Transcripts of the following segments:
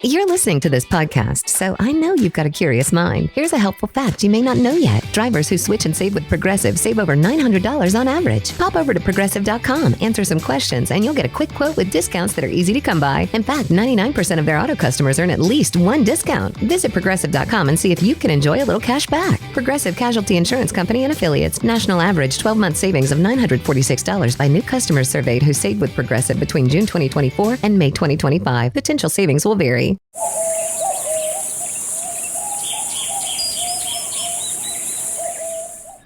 You're listening to this podcast, so I know you've got a curious mind. Here's a helpful fact you may not know yet. Drivers who switch and save with Progressive save over $900 on average. Pop over to Progressive.com, answer some questions, and you'll get a quick quote with discounts that are easy to come by. In fact, 99% of their auto customers earn at least one discount. Visit Progressive.com and see if you can enjoy a little cash back. Progressive Casualty Insurance Company and Affiliates. National average 12-month savings of $946 by new customers surveyed who saved with Progressive between June 2024 and May 2025. Potential savings will vary.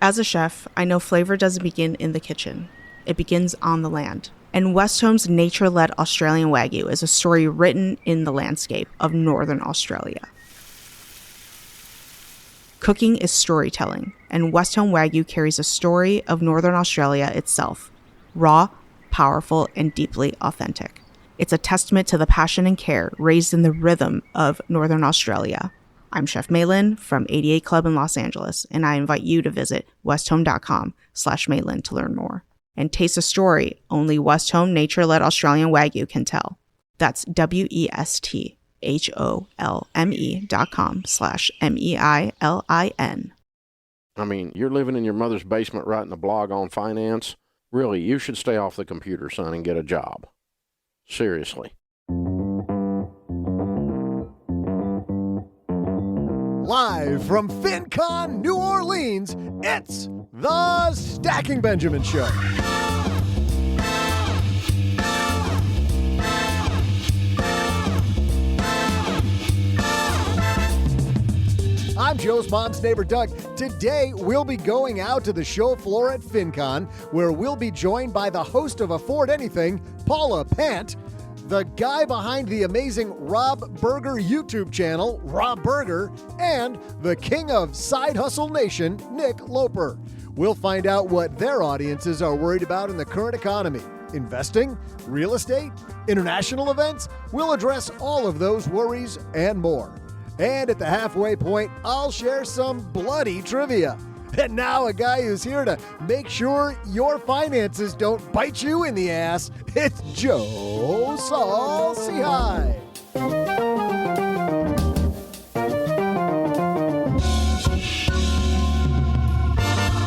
As a chef, I know flavor doesn't begin in the kitchen. It begins on the land. And Westhome's nature-led Australian Wagyu is a story written in the landscape of Northern Australia. Cooking is storytelling, and Westhome Wagyu carries a story of Northern Australia itself. Raw, powerful, and deeply authentic. It's a testament to the passion and care raised in the rhythm of Northern Australia. I'm Chef Maylin from 88 Club in Los Angeles, and I invite you to visit westhome.com/Maylin to learn more. And taste a story only Westhome nature-led Australian Wagyu can tell. That's westhome.com/MEILIN. I mean, you're living in your mother's basement writing a blog on finance? Really, you should stay off the computer, son, and get a job. Seriously. Live from FinCon, New Orleans, it's the Stacking Benjamin Show. I'm Joe's mom's neighbor, Doug. Today, we'll be going out to the show floor at FinCon, where we'll be joined by the host of Afford Anything, Paula Pant, the guy behind the amazing Rob Berger YouTube channel, Rob Berger, and the king of Side Hustle Nation, Nick Loper. We'll find out what their audiences are worried about in the current economy. Investing, real estate, international events. We'll address all of those worries and more. And at the halfway point, I'll share some bloody trivia. And now a guy who's here to make sure your finances don't bite you in the ass. It's Joe Saul-Sehy.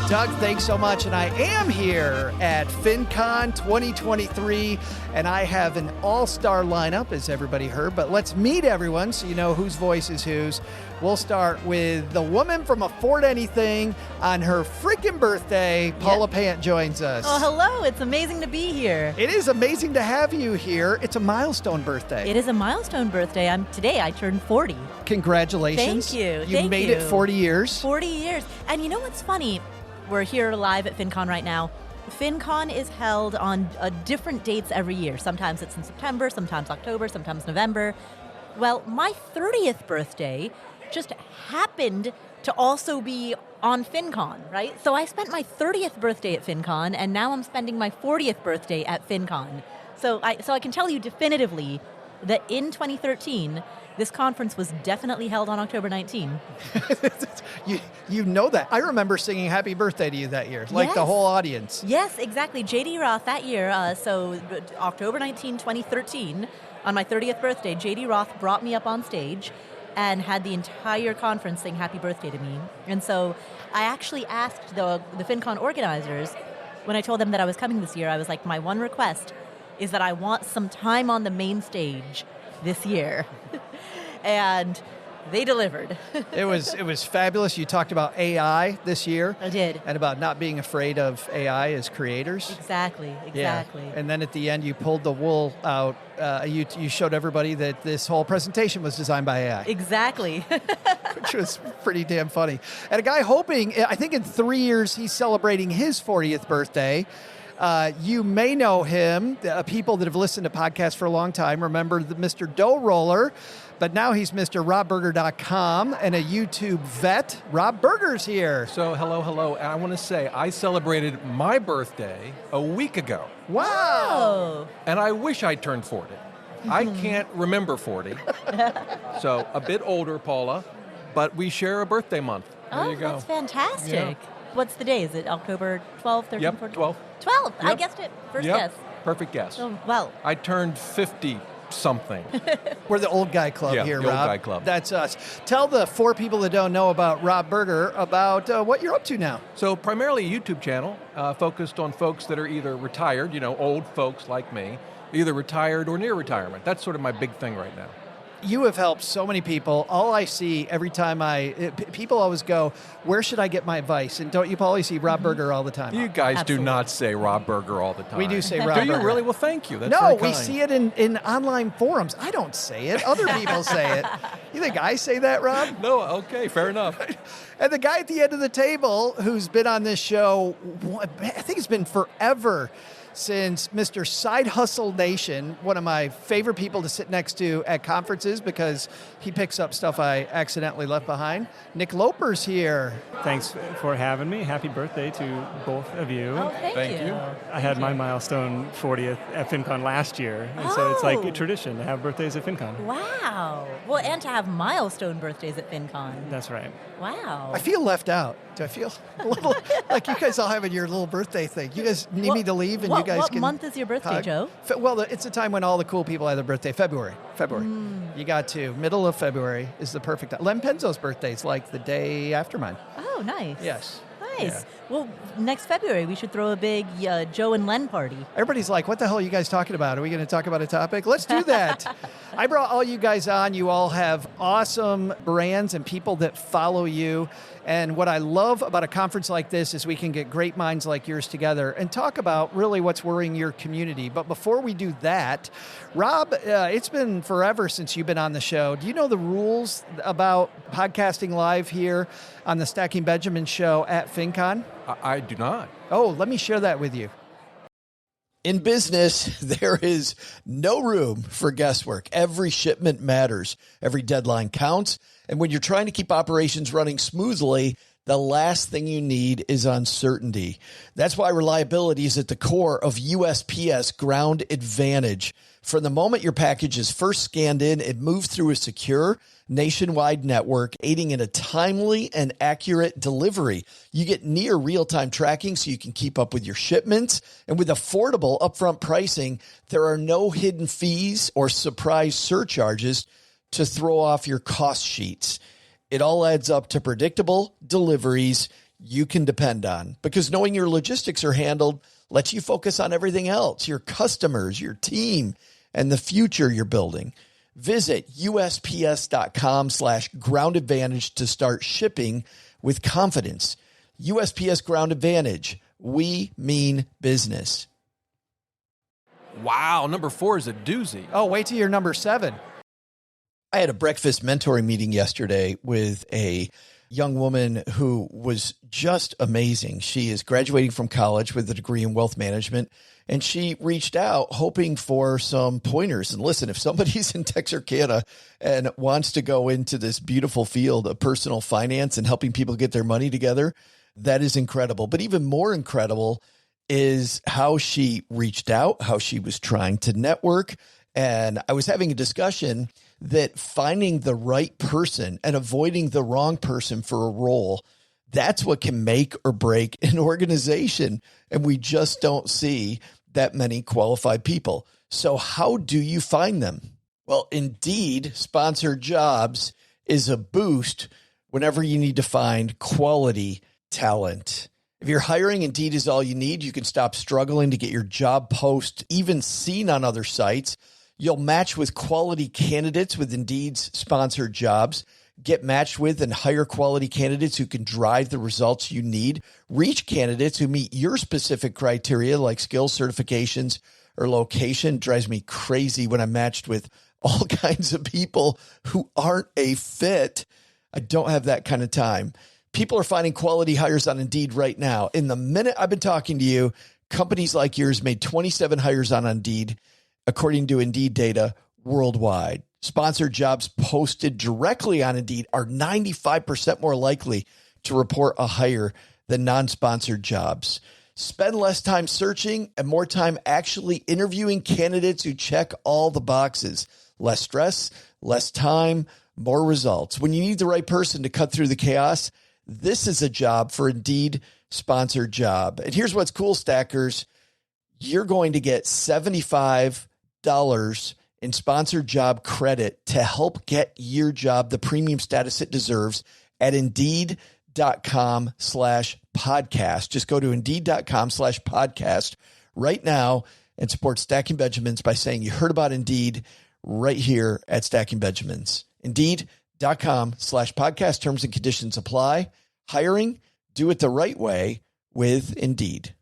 Doug, thanks so much. And I am here at FinCon 2023, and I have an all-star lineup, as everybody heard. But let's meet everyone so you know whose voice is whose. We'll start with the woman from Afford Anything on her freaking birthday. Paula Pant joins us. Oh, hello. It's amazing to be here. It is amazing to have you here. It's a milestone birthday. It is a milestone birthday. Today I turned 40. Congratulations. Thank you. You made it 40 years. 40 years. And you know what's funny? We're here live at FinCon right now. FinCon is held on different dates every year. Sometimes it's in September, sometimes October, sometimes November. Well, my 30th birthday just happened to also be on FinCon, right? So I spent my 30th birthday at FinCon, and now I'm spending my 40th birthday at FinCon. So I can tell you definitively that in 2013, this conference was definitely held on October 19. You know that. I remember singing happy birthday to you that year, like the whole audience. Yes, exactly. J.D. Roth that year, so October 19, 2013, on my 30th birthday, J.D. Roth brought me up on stage and had the entire conference sing happy birthday to me. And so I actually asked the FinCon organizers, when I told them that I was coming this year, I was like, my one request is that I want some time on the main stage this year. And they delivered. It was fabulous. You talked about AI this year. I did. And about not being afraid of AI as creators. Exactly. Yeah. And then at the end, you pulled the wool out. You showed everybody that this whole presentation was designed by AI. Exactly. Which was pretty damn funny. And a guy hoping, I think in 3 years, he's celebrating his 40th birthday. You may know him. People that have listened to podcasts for a long time remember the Mr. Dough Roller, but now he's Mr. RobBerger.com and a YouTube vet. Rob Berger's here. So hello. And I want to say I celebrated my birthday a week ago. Wow. And I wish I turned 40. I can't remember 40. So a bit older, Paula, but we share a birthday month. There you go. That's fantastic. Yeah. What's the day? Is it October 12th, 13th, Yep, 14th? 12. 12. I Yep. guessed it. First Yep. guess. Perfect guess. Oh, well. I turned 50 something. We're the old guy club Yeah, here, the old Rob. guy club. That's us. Tell the 4 people that don't know about Rob Berger about what you're up to now. So primarily a YouTube channel focused on folks that are either retired, old folks like me, either retired or near retirement. That's sort of my big thing right now. You have helped so many people. All I see every time people always go, where should I get my advice? And don't you probably see Rob Berger all the time? You guys Absolutely. do not say Rob Berger all the time. We do say Rob Do you Berger. really? Well, thank you. That's No, very we kind. see it in online forums. I don't say it. Other people say it. You think I say that, Rob? No, okay, fair enough. And the guy at the end of the table who's been on this show, I think it's been forever, since Mr. Side Hustle Nation, one of my favorite people to sit next to at conferences because he picks up stuff I accidentally left behind. Nick Loper's here. Thanks for having me. Happy birthday to both of you. Oh, thank you. I had my milestone 40th at FinCon last year, and so it's like a Oh. tradition to have birthdays at FinCon. Wow. Well, and to have milestone birthdays at FinCon. That's right. Wow. I feel left out. Do I feel a little like you guys all having your little birthday thing? You guys need me to leave, and you guys what can. month is your birthday, hug? Joe? Well, it's a time when all the cool people have their birthday. February. You got to. Middle of February is the perfect time. Len Penzo's birthday is like the day after mine. Oh, nice. Yes. Nice. Yeah. Well, next February, we should throw a big Joe and Len party. Everybody's like, what the hell are you guys talking about? Are we going to talk about a topic? Let's do that. I brought all you guys on. You all have awesome brands and people that follow you. And what I love about a conference like this is we can get great minds like yours together and talk about really what's worrying your community. But before we do that, Rob, it's been forever since you've been on the show. Do you know the rules about podcasting live here on the Stacking Benjamin show at FinCon? I do not. Oh, let me share that with you. In business, there is no room for guesswork. Every shipment matters. Every deadline counts. And when you're trying to keep operations running smoothly, the last thing you need is uncertainty. That's why reliability is at the core of USPS Ground Advantage. From the moment your package is first scanned in, it moves through a secure nationwide network, aiding in a timely and accurate delivery. You get near real-time tracking so you can keep up with your shipments. And with affordable upfront pricing, there are no hidden fees or surprise surcharges to throw off your cost sheets. It all adds up to predictable deliveries you can depend on, because knowing your logistics are handled lets you focus on everything else, your customers, your team, and the future you're building. Visit USPS.com/Ground Advantage to start shipping with confidence. USPS Ground Advantage. We mean business. Wow, number 4 is a doozy. Oh, wait till you're number 7. I had a breakfast mentoring meeting yesterday with a young woman who was just amazing. She is graduating from college with a degree in wealth management, and she reached out hoping for some pointers. And listen, if somebody's in Texarkana and wants to go into this beautiful field of personal finance and helping people get their money together, that is incredible. But even more incredible is how she reached out, how she was trying to network. And I was having a discussion that finding the right person and avoiding the wrong person for a role, that's what can make or break an organization. And we just don't see that many qualified people. So how do you find them? Well, Indeed Sponsored Jobs is a boost whenever you need to find quality talent. If you're hiring, Indeed is all you need. You can stop struggling to get your job post even seen on other sites. You'll match with quality candidates with Indeed's Sponsored Jobs. Get matched with and hire quality candidates who can drive the results you need. Reach candidates who meet your specific criteria like skills, certifications, or location. It drives me crazy when I'm matched with all kinds of people who aren't a fit. I don't have that kind of time. People are finding quality hires on Indeed right now. In the minute I've been talking to you, companies like yours made 27 hires on Indeed, according to Indeed data worldwide. Sponsored jobs posted directly on Indeed are 95% more likely to report a hire than non-sponsored jobs. Spend less time searching and more time actually interviewing candidates who check all the boxes. Less stress, less time, more results. When you need the right person to cut through the chaos, this is a job for Indeed Sponsored Job. And here's what's cool, Stackers. You're going to get $75 in sponsored job credit to help get your job the premium status it deserves at Indeed.com/podcast. Just go to Indeed.com/podcast right now and support Stacking Benjamins by saying you heard about Indeed right here at Stacking Benjamins. Indeed.com/podcast. Terms and conditions apply. Hiring, do it the right way with Indeed.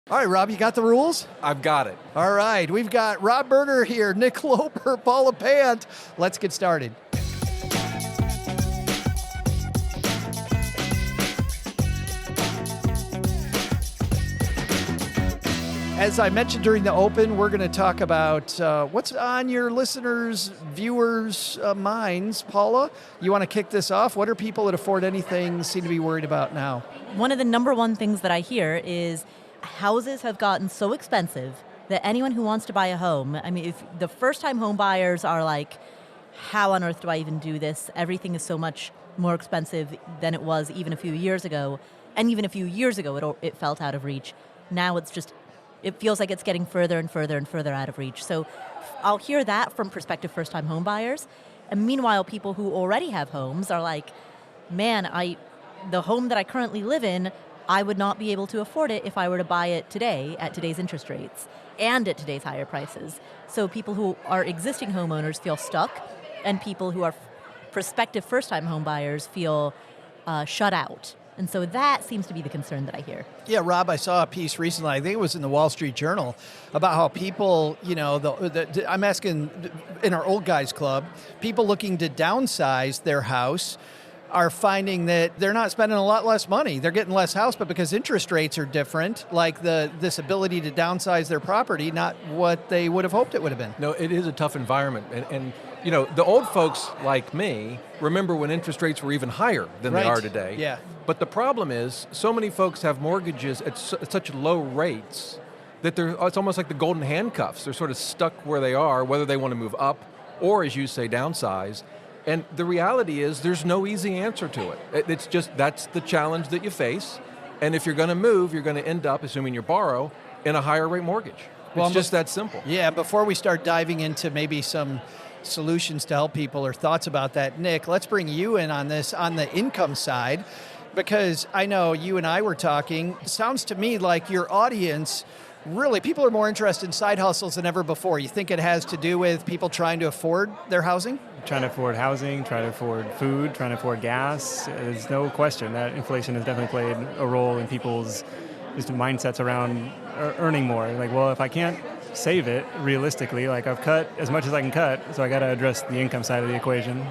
All right, Rob, you got the rules? I've got it. All right, we've got Rob Berger here, Nick Loper, Paula Pant. Let's get started. As I mentioned during the open, we're going to talk about what's on your listeners, viewers' minds. Paula, you want to kick this off? What are people that afford anything seem to be worried about now? One of the number one things that I hear is houses have gotten so expensive that anyone who wants to buy a home, I mean, if the first-time home buyers are like, how on earth do I even do this? Everything is so much more expensive than it was even a few years ago. And even a few years ago, it felt out of reach. Now it feels like it's getting further and further and further out of reach. So I'll hear that from prospective first-time home buyers. And meanwhile, people who already have homes are like, man, the home that I currently live in, I would not be able to afford it if I were to buy it today at today's interest rates and at today's higher prices. So people who are existing homeowners feel stuck, and people who are prospective first-time home buyers feel shut out. And so that seems to be the concern that I hear. Yeah, Rob, I saw a piece recently, I think it was in the Wall Street Journal, about how people, I'm asking in our old guys club, people looking to downsize their house are finding that they're not spending a lot less money. They're getting less house, but because interest rates are different, like this ability to downsize their property, not what they would have hoped it would have been. No, it is a tough environment. And the old folks like me remember when interest rates were even higher than they are today. Yeah. But the problem is, so many folks have mortgages at such low rates that it's almost like the golden handcuffs. They're sort of stuck where they are, whether they want to move up or, as you say, downsize. And the reality is there's no easy answer to it. It's just, that's the challenge that you face. And if you're going to move, you're going to end up, assuming you borrow, in a higher rate mortgage. It's just that simple. Yeah, before we start diving into maybe some solutions to help people or thoughts about that, Nick, let's bring you in on this on the income side, because I know you and I were talking. It sounds to me like your audience, really, people are more interested in side hustles than ever before. You think it has to do with people trying to afford their housing? Trying to afford housing, trying to afford food, trying to afford gas. There's no question that inflation has definitely played a role in people's just mindsets around earning more. Like, well, if I can't save it realistically, like I've cut as much as I can cut, so I got to address the income side of the equation.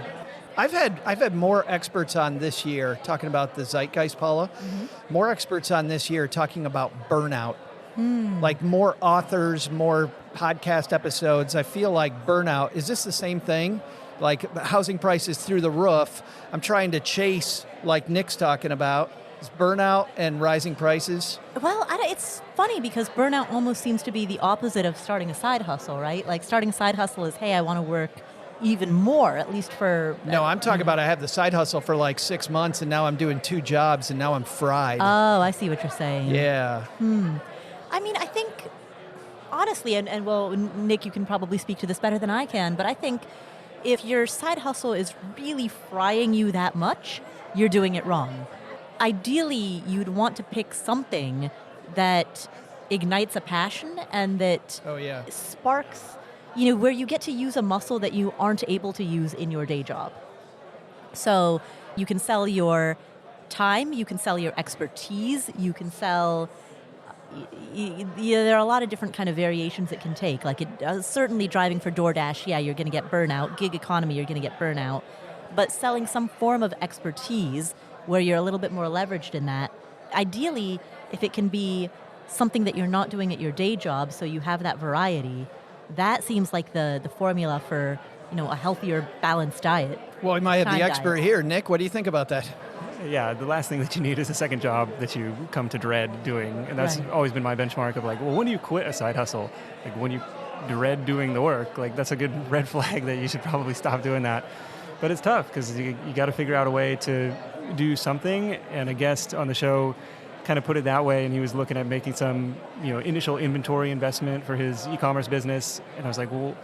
I've had more experts on this year talking about the zeitgeist, Paula. Mm-hmm. More experts on this year talking about burnout. Like more authors, more podcast episodes. I feel like burnout. Is this the same thing? Like housing prices through the roof. I'm trying to chase, like Nick's talking about. Is burnout and rising prices? Well, it's funny because burnout almost seems to be the opposite of starting a side hustle, right? Like starting a side hustle is, hey, I want to work even more, at least for... No, I'm talking about I have the side hustle for like 6 months and now I'm doing 2 jobs and now I'm fried. Oh, I see what you're saying. Yeah. I mean, I think, honestly, and well, Nick, you can probably speak to this better than I can, but I think if your side hustle is really frying you that much, you're doing it wrong. Ideally, you'd want to pick something that ignites a passion and that sparks, where you get to use a muscle that you aren't able to use in your day job. So you can sell your time, you can sell your expertise, you can sell... there are a lot of different kind of variations it can take. Like certainly driving for DoorDash, you're going to get burnout. Gig economy, you're going to get burnout. But selling some form of expertise where you're a little bit more leveraged in that, ideally, if it can be something that you're not doing at your day job, so you have that variety, that seems like the formula for a healthier, balanced diet. Well, we might have the expert here. Nick, what do you think about that? Yeah, the last thing that you need is a second job that you come to dread doing. And that's always been my benchmark of like, well, when do you quit a side hustle? Like when you dread doing the work, like that's a good red flag that you should probably stop doing that. But it's tough because you got to figure out a way to do something. And a guest on the show kind of put it that way, and he was looking at making some, initial inventory investment for his e-commerce business. And I was like, well,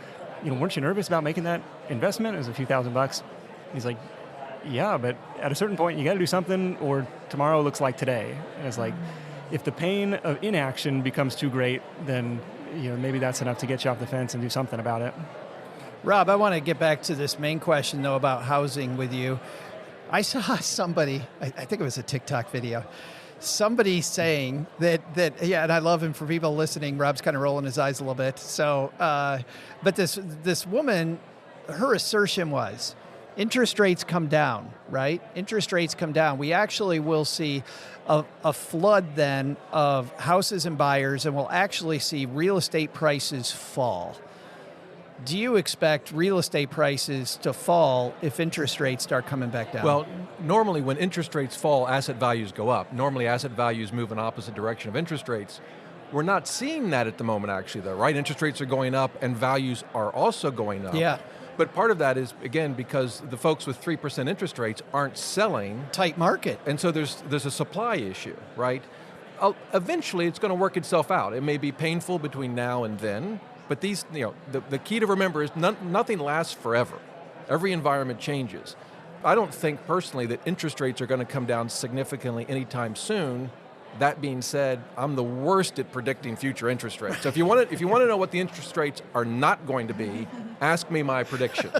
weren't you nervous about making that investment? It was a few $1,000s. He's like, yeah, but at a certain point, you got to do something, or tomorrow looks like today. And it's like, if the pain of inaction becomes too great, then maybe that's enough to get you off the fence and do something about it. Rob, I want to get back to this main question, though, about housing with you. I saw somebody, I think it was a TikTok video, somebody saying that and I love him, for people listening, Rob's kind of rolling his eyes a little bit. So, but this woman, her assertion was, interest rates come down, right? Interest rates come down. We actually will see a flood then of houses and buyers, and we'll actually see real estate prices fall. Do you expect real estate prices to fall if interest rates start coming back down? Well, normally when interest rates fall, asset values go up. Normally asset values move in opposite direction of interest rates. We're not seeing that at the moment, actually, though, right? Interest rates are going up and values are also going up. Yeah. But part of that is, again, because the folks with 3% interest rates aren't selling. Tight market. And so there's a supply issue, right? Eventually it's going to work itself out. It may be painful between now and then, but these, the key to remember is nothing lasts forever. Every environment changes. I don't think personally that interest rates are going to come down significantly anytime soon. That being said, I'm the worst at predicting future interest rates. So if you want to know what the interest rates are not going to be, ask me my prediction.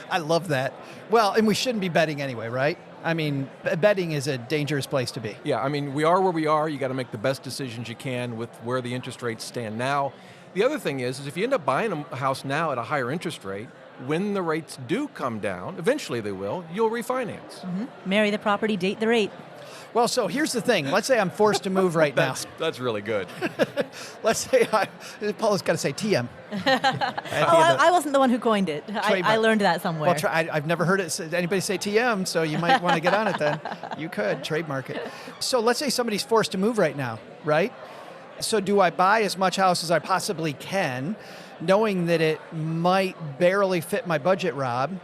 I love that. Well, and we shouldn't be betting anyway, right? I mean, betting is a dangerous place to be. Yeah, I mean, we are where we are. You got to make the best decisions you can with where the interest rates stand now. The other thing is if you end up buying a house now at a higher interest rate, when the rates do come down, eventually they will, you'll refinance. Mm-hmm. Marry the property, date the rate. Well, so here's the thing. Let's say I'm forced to move right now. That's really good. Let's say Paula's got to say TM. I wasn't the one who coined it. I learned that somewhere. Well, I've never heard anybody say TM, so you might want to get on it then. You could trademark it. So let's say somebody's forced to move right now, right? So do I buy as much house as I possibly can, knowing that it might barely fit my budget, Rob,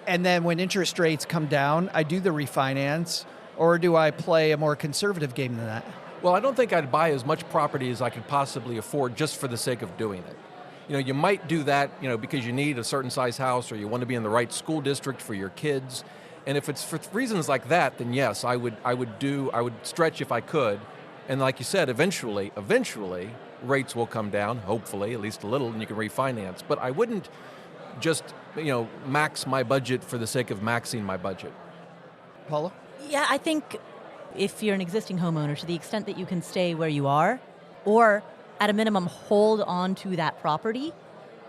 and then when interest rates come down, I do the refinance? Or do I play a more conservative game than that? Well, I don't think I'd buy as much property as I could possibly afford just for the sake of doing it. You might do that, because you need a certain size house or you want to be in the right school district for your kids. And if it's for reasons like that, then yes, I would stretch if I could. And like you said, eventually, rates will come down, hopefully, at least a little, and you can refinance. But I wouldn't just, max my budget for the sake of maxing my budget. Paula? Yeah, I think if you're an existing homeowner, to the extent that you can stay where you are, or at a minimum hold on to that property,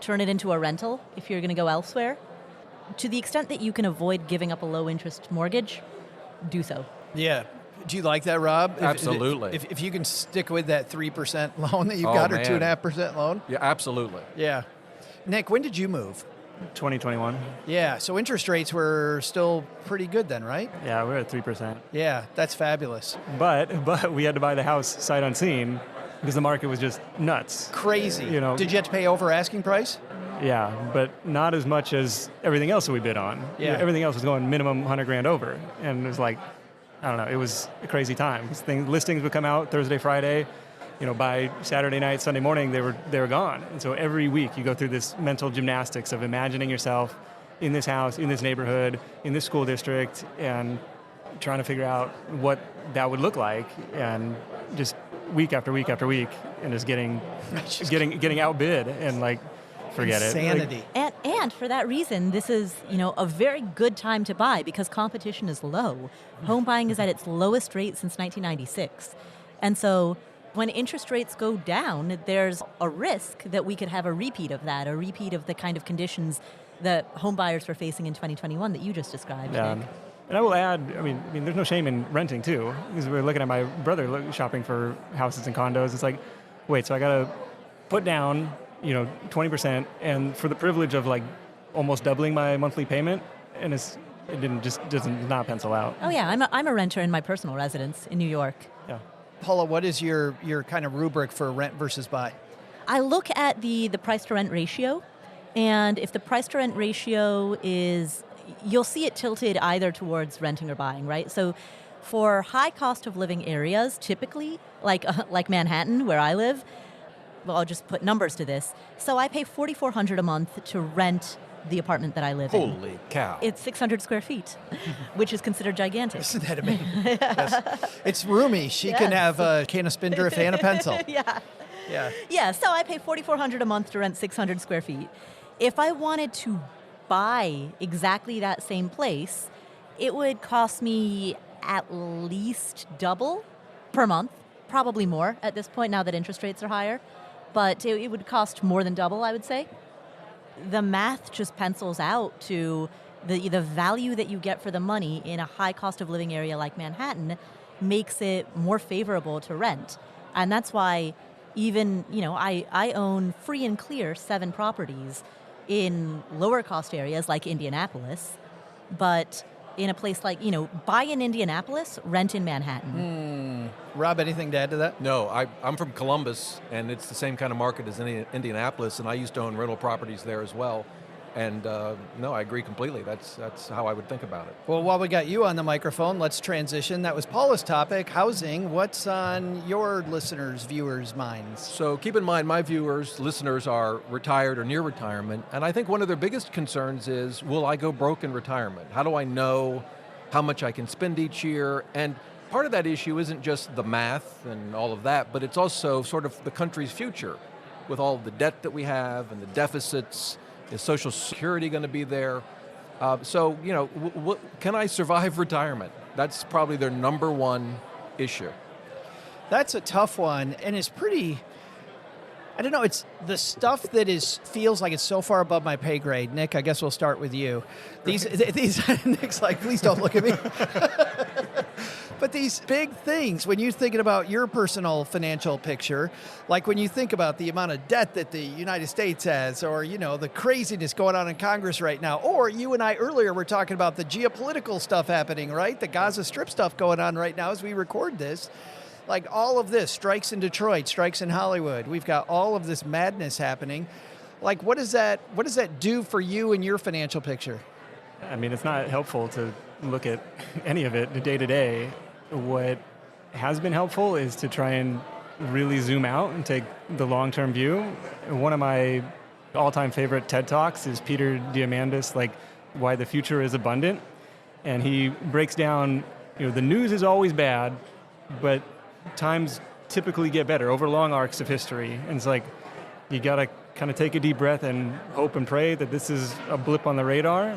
turn it into a rental if you're going to go elsewhere, to the extent that you can avoid giving up a low-interest mortgage, do so. Yeah. Do you like that, Rob? Absolutely. If you can stick with that 3% loan that you've got, or 2.5% loan? Yeah, absolutely. Yeah. Nick, when did you move? 2021. Yeah, so interest rates were still pretty good then, right? Yeah, we're at 3%. Yeah, that's fabulous. But we had to buy the house sight unseen because the market was just nuts. Crazy. Did you have to pay over asking price? Yeah, but not as much as everything else that we bid on. Yeah. Everything else was going minimum $100,000 over. And it was like, I don't know, it was a crazy time. Listings would come out Thursday, Friday. By Saturday night, Sunday morning, they were gone. And so every week you go through this mental gymnastics of imagining yourself in this house, in this neighborhood, in this school district, and trying to figure out what that would look like, and just week after week after week, and just getting outbid and forget Insanity. it. And for that reason, this is a very good time to buy because competition is low. Home buying is at its lowest rate since 1996, and so when interest rates go down, there's a risk that we could have a repeat of that, a repeat of the kind of conditions that home buyers were facing in 2021 that you just described, Yeah. Nick. And I will add, I mean, there's no shame in renting too, because we're looking at my brother shopping for houses and condos. It's like, wait, so I got to put down, 20%, and for the privilege of almost doubling my monthly payment, and it does not pencil out. Oh yeah, I'm a renter in my personal residence in New York. Yeah. Paula, what is your kind of rubric for rent versus buy? I look at the price to rent ratio, and if the price to rent ratio is, you'll see it tilted either towards renting or buying, right? So For high cost of living areas, typically, like Manhattan, where I live, well, I'll just put numbers to this. So I pay $4,400 a month to rent the apartment that I live in. Holy cow. It's 600 square feet, which is considered gigantic. Isn't that amazing? Yes. It's roomy. She can Yes. have a can of Spindrift and a pencil. Yeah. Yeah. Yeah, so I pay $4,400 a month to rent 600 square feet. If I wanted to buy exactly that same place, it would cost me at least double per month, probably more at this point now that interest rates are higher. But it would cost more than double, I would say. The math just pencils out to the value that you get for the money in a high cost of living area like Manhattan makes it more favorable to rent. And that's why even, I own free and clear 7 properties in lower cost areas like Indianapolis, but in a place like, buy in Indianapolis, rent in Manhattan. Rob, anything to add to that? No, I'm from Columbus, and it's the same kind of market as Indianapolis, and I used to own rental properties there as well. And no, I agree completely. That's how I would think about it. Well, while we got you on the microphone, let's transition. That was Paula's topic, housing. What's on your listeners, viewers' minds? So keep in mind, my viewers, listeners are retired or near retirement, and I think one of their biggest concerns is, will I go broke in retirement? How do I know how much I can spend each year? And part of that issue isn't just the math and all of that, but it's also sort of the country's future with all of the debt that we have and the deficits. Is Social Security going to be there? Can I survive retirement? That's probably their number one issue. That's a tough one, and it's pretty, I don't know, it's the stuff that feels like it's so far above my pay grade. Nick, I guess we'll start with you. These Nick's like, please don't look at me. But these big things, when you're thinking about your personal financial picture, like when you think about the amount of debt that the United States has, or, the craziness going on in Congress right now, or you and I earlier were talking about the geopolitical stuff happening, right? The Gaza Strip stuff going on right now as we record this. Like all of this, strikes in Detroit, strikes in Hollywood. We've got all of this madness happening. Like, what does that do for you and your financial picture? I mean, it's not helpful to look at any of it day to day. What has been helpful is to try and really zoom out and take the long-term view. One of my all-time favorite TED Talks is Peter Diamandis, like Why the Future is Abundant. And he breaks down, the news is always bad, but times typically get better over long arcs of history. And it's like, you got to kind of take a deep breath and hope and pray that this is a blip on the radar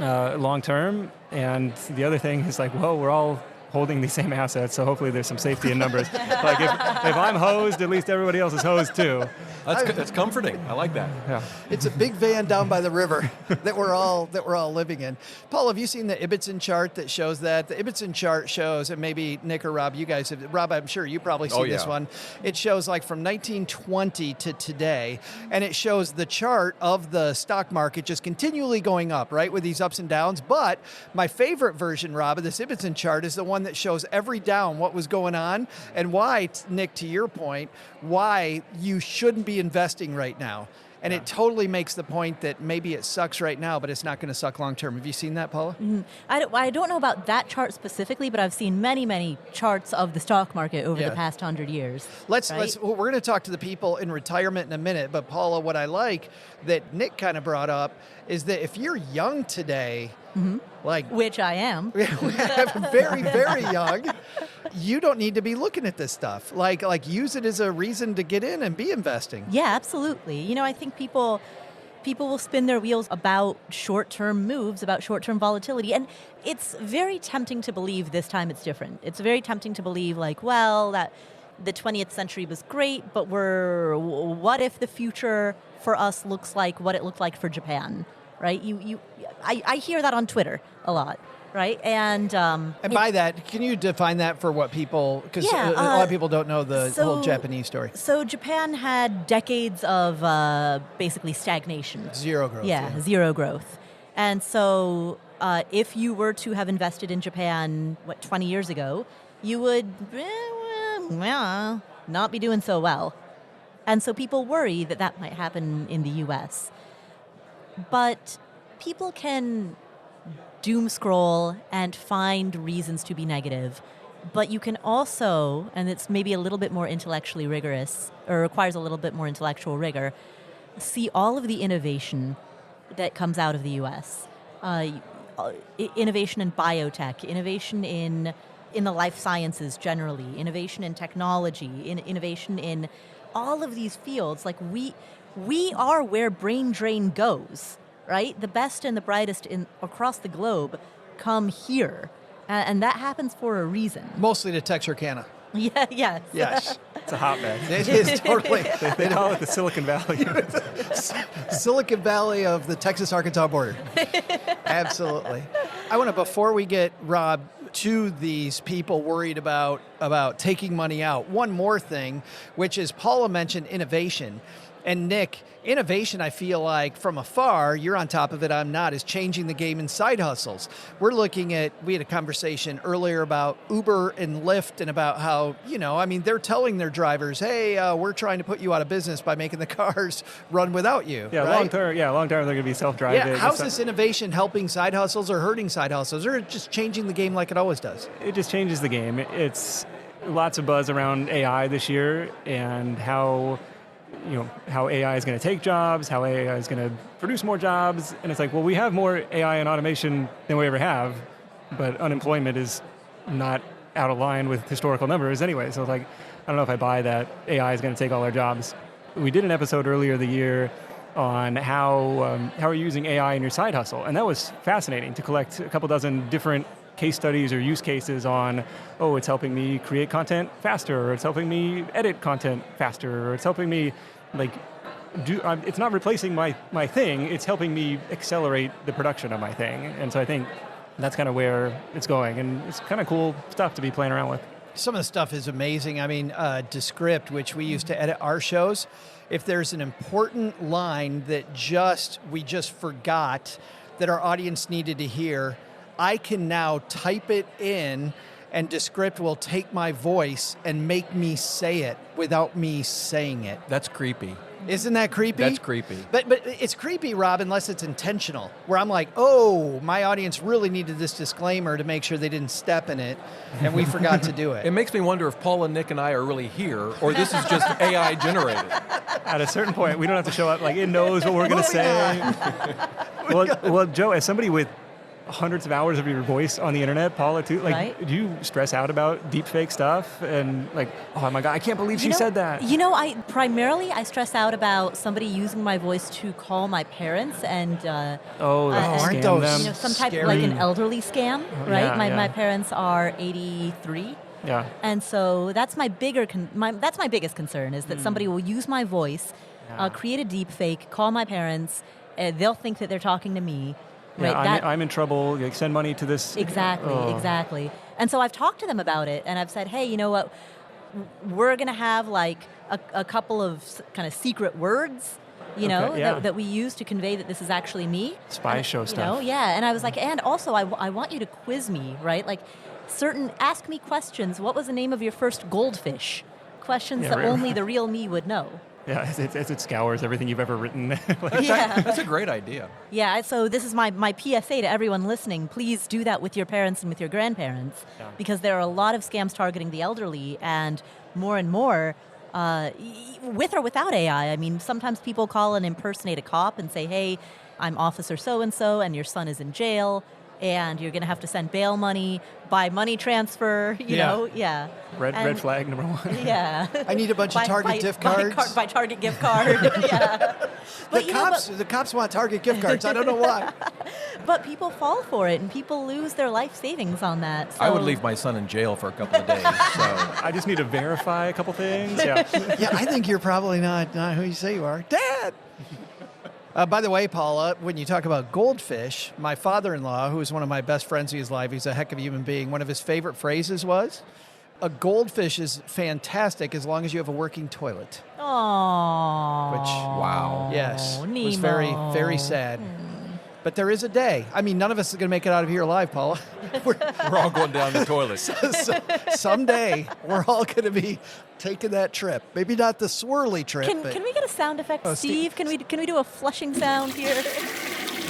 long-term. And the other thing is like, well, we're all holding these same assets, so hopefully there's some safety in numbers. Like if I'm hosed, at least everybody else is hosed too. That's comforting. I like that. Yeah. It's a big van down by the river that we're all living in. Paul, have you seen the Ibbotson chart that shows that? The Ibbotson chart shows, and maybe Nick or Rob, you guys have. Rob, I'm sure you probably seen this one. It shows like from 1920 to today, and it shows the chart of the stock market just continually going up, right, with these ups and downs. But my favorite version, Rob, of this Ibbotson chart is the one that shows every down what was going on and why, Nick, to your point, why you shouldn't be investing right now. And it totally makes the point that maybe it sucks right now, but it's not going to suck long term. Have you seen that, Paula? Mm-hmm. I don't know about that chart specifically, but I've seen many, many charts of the stock market over the past 100 years. We're going to talk to the people in retirement in a minute, but Paula, what I like that Nick kind of brought up is that if you're young today, which I am, very, very young, you don't need to be looking at this stuff. Like use it as a reason to get in and be investing. Yeah, absolutely. I think people will spin their wheels about short-term moves, about short-term volatility. And it's very tempting to believe this time it's different. It's very tempting to believe that the 20th century was great, but what if the future for us looks like what it looked like for Japan, right? I hear that on Twitter a lot. Right, and by that, can you define that for what people? Because a lot of people don't know the whole Japanese story. So Japan had decades of basically stagnation, zero growth. Yeah, zero growth, and so if you were to have invested in Japan 20 years ago, you would not be doing so well, and so people worry that might happen in the U.S. But people can doom scroll and find reasons to be negative. But you can also, and it's maybe a little bit more intellectually rigorous, or requires a little bit more intellectual rigor, see all of the innovation that comes out of the U.S. Innovation in biotech, innovation in the life sciences generally, innovation in technology, innovation in all of these fields. Like we are where brain drain goes, right? The best and the brightest across the globe come here. And that happens for a reason. Mostly to Texarkana. Yeah, yes. Yes. It's a hotbed. It is totally. They call it the Silicon Valley. Silicon Valley of the Texas-Arkansas border. Absolutely. I want to, before we get Rob to these people worried about taking money out, one more thing, which is Paula mentioned innovation. And Nick, innovation, I feel like from afar, you're on top of it, I'm not, is changing the game in side hustles. We had a conversation earlier about Uber and Lyft and about how, they're telling their drivers, hey, we're trying to put you out of business by making the cars run without you. Yeah, right? long term, they're going to be self-driving. Yeah, how's this innovation helping side hustles or hurting side hustles, or just changing the game like it always does? It just changes the game. It's lots of buzz around AI this year and how AI is going to take jobs, how AI is going to produce more jobs. And it's like, well, we have more AI and automation than we ever have, but unemployment is not out of line with historical numbers anyway. So it's like, I don't know if I buy that AI is going to take all our jobs. We did an episode earlier the year on how are you using AI in your side hustle. And that was fascinating to collect a couple dozen different case studies or use cases on, it's helping me create content faster, or it's helping me edit content faster, or it's helping me it's not replacing my thing, it's helping me accelerate the production of my thing. And so I think that's kind of where it's going, and it's kind of cool stuff to be playing around with. Some of the stuff is amazing. I mean, Descript, which we use to edit our shows, if there's an important line that we just forgot that our audience needed to hear, I can now type it in, and Descript will take my voice and make me say it without me saying it. That's creepy. Isn't that creepy? That's creepy. But it's creepy, Rob, unless it's intentional, where I'm like, oh, my audience really needed this disclaimer to make sure they didn't step in it, and we forgot to do it. It makes me wonder if Paul and Nick and I are really here, or this is just AI generated. At a certain point, we don't have to show up, like it knows what we're going to say. Well, Joe, as somebody with hundreds of hours of your voice on the internet, Paula too, right? Do you stress out about deep fake stuff and oh my God, I can't believe she said that? I stress out about somebody using my voice to call my parents and aren't those some type scary? of like an elderly scam, right? Yeah, my parents are 83. Yeah. And so that's my biggest concern is that somebody will use my voice, create a deep fake, call my parents, they'll think that they're talking to me. Yeah, right, I'm in trouble. Send money to this. Exactly. And so I've talked to them about it, and I've said, hey, you know what? We're going to have like a couple of kind of secret words, that we use to convey that this is actually me. Spy show stuff. And I was like, and also I want you to quiz me, right? Like ask me questions. What was the name of your first goldfish? Questions that only the real me would know. Yeah, it scours everything you've ever written. That's a great idea. Yeah, so this is my PSA to everyone listening. Please do that with your parents and with your grandparents, because there are a lot of scams targeting the elderly, and more, with or without AI. I mean, sometimes people call and impersonate a cop and say, hey, I'm Officer so-and-so, and your son is in jail, and you're going to have to send bail money by money transfer, you know? Yeah. Red flag number one. Yeah. I need a bunch of Target gift cards. By Target gift card, yeah. But, the cops want Target gift cards. I don't know why. But people fall for it, and people lose their life savings on that. So. I would leave my son in jail for a couple of days. So I just need to verify a couple things. Yeah. Yeah, I think you're probably not who you say you are. Dad! By the way, Paula, when you talk about goldfish, my father-in-law, who is one of my best friends in his life, he's a heck of a human being, one of his favorite phrases was, a goldfish is fantastic as long as you have a working toilet. Aww. Which, wow. Yes, Nemo. was very, very sad. But there is a day. I mean, none of us is going to make it out of here alive, Paula. we're all going down the toilet. Someday, we're all going to be taking that trip. Maybe not the swirly trip. Can we get a sound effect, Steve? Can we do a flushing sound here?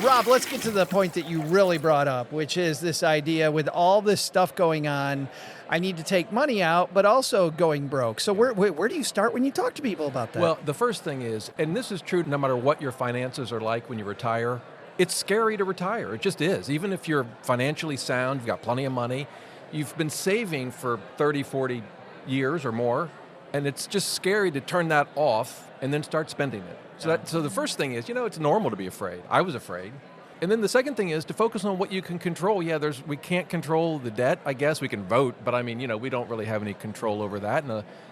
Rob, let's get to the point that you really brought up, which is this idea with all this stuff going on, I need to take money out, but also going broke. So where do you start when you talk to people about that? Well, the first thing is, and this is true no matter what your finances are like when you retire, it's scary to retire. It just is. Even if you're financially sound, you've got plenty of money, you've been saving for 30, 40 years or more, and it's just scary to turn that off and then start spending it. So the first thing is, it's normal to be afraid. I was afraid. And then the second thing is to focus on what you can control. Yeah, we can't control the debt. I guess we can vote, but I mean, we don't really have any control over that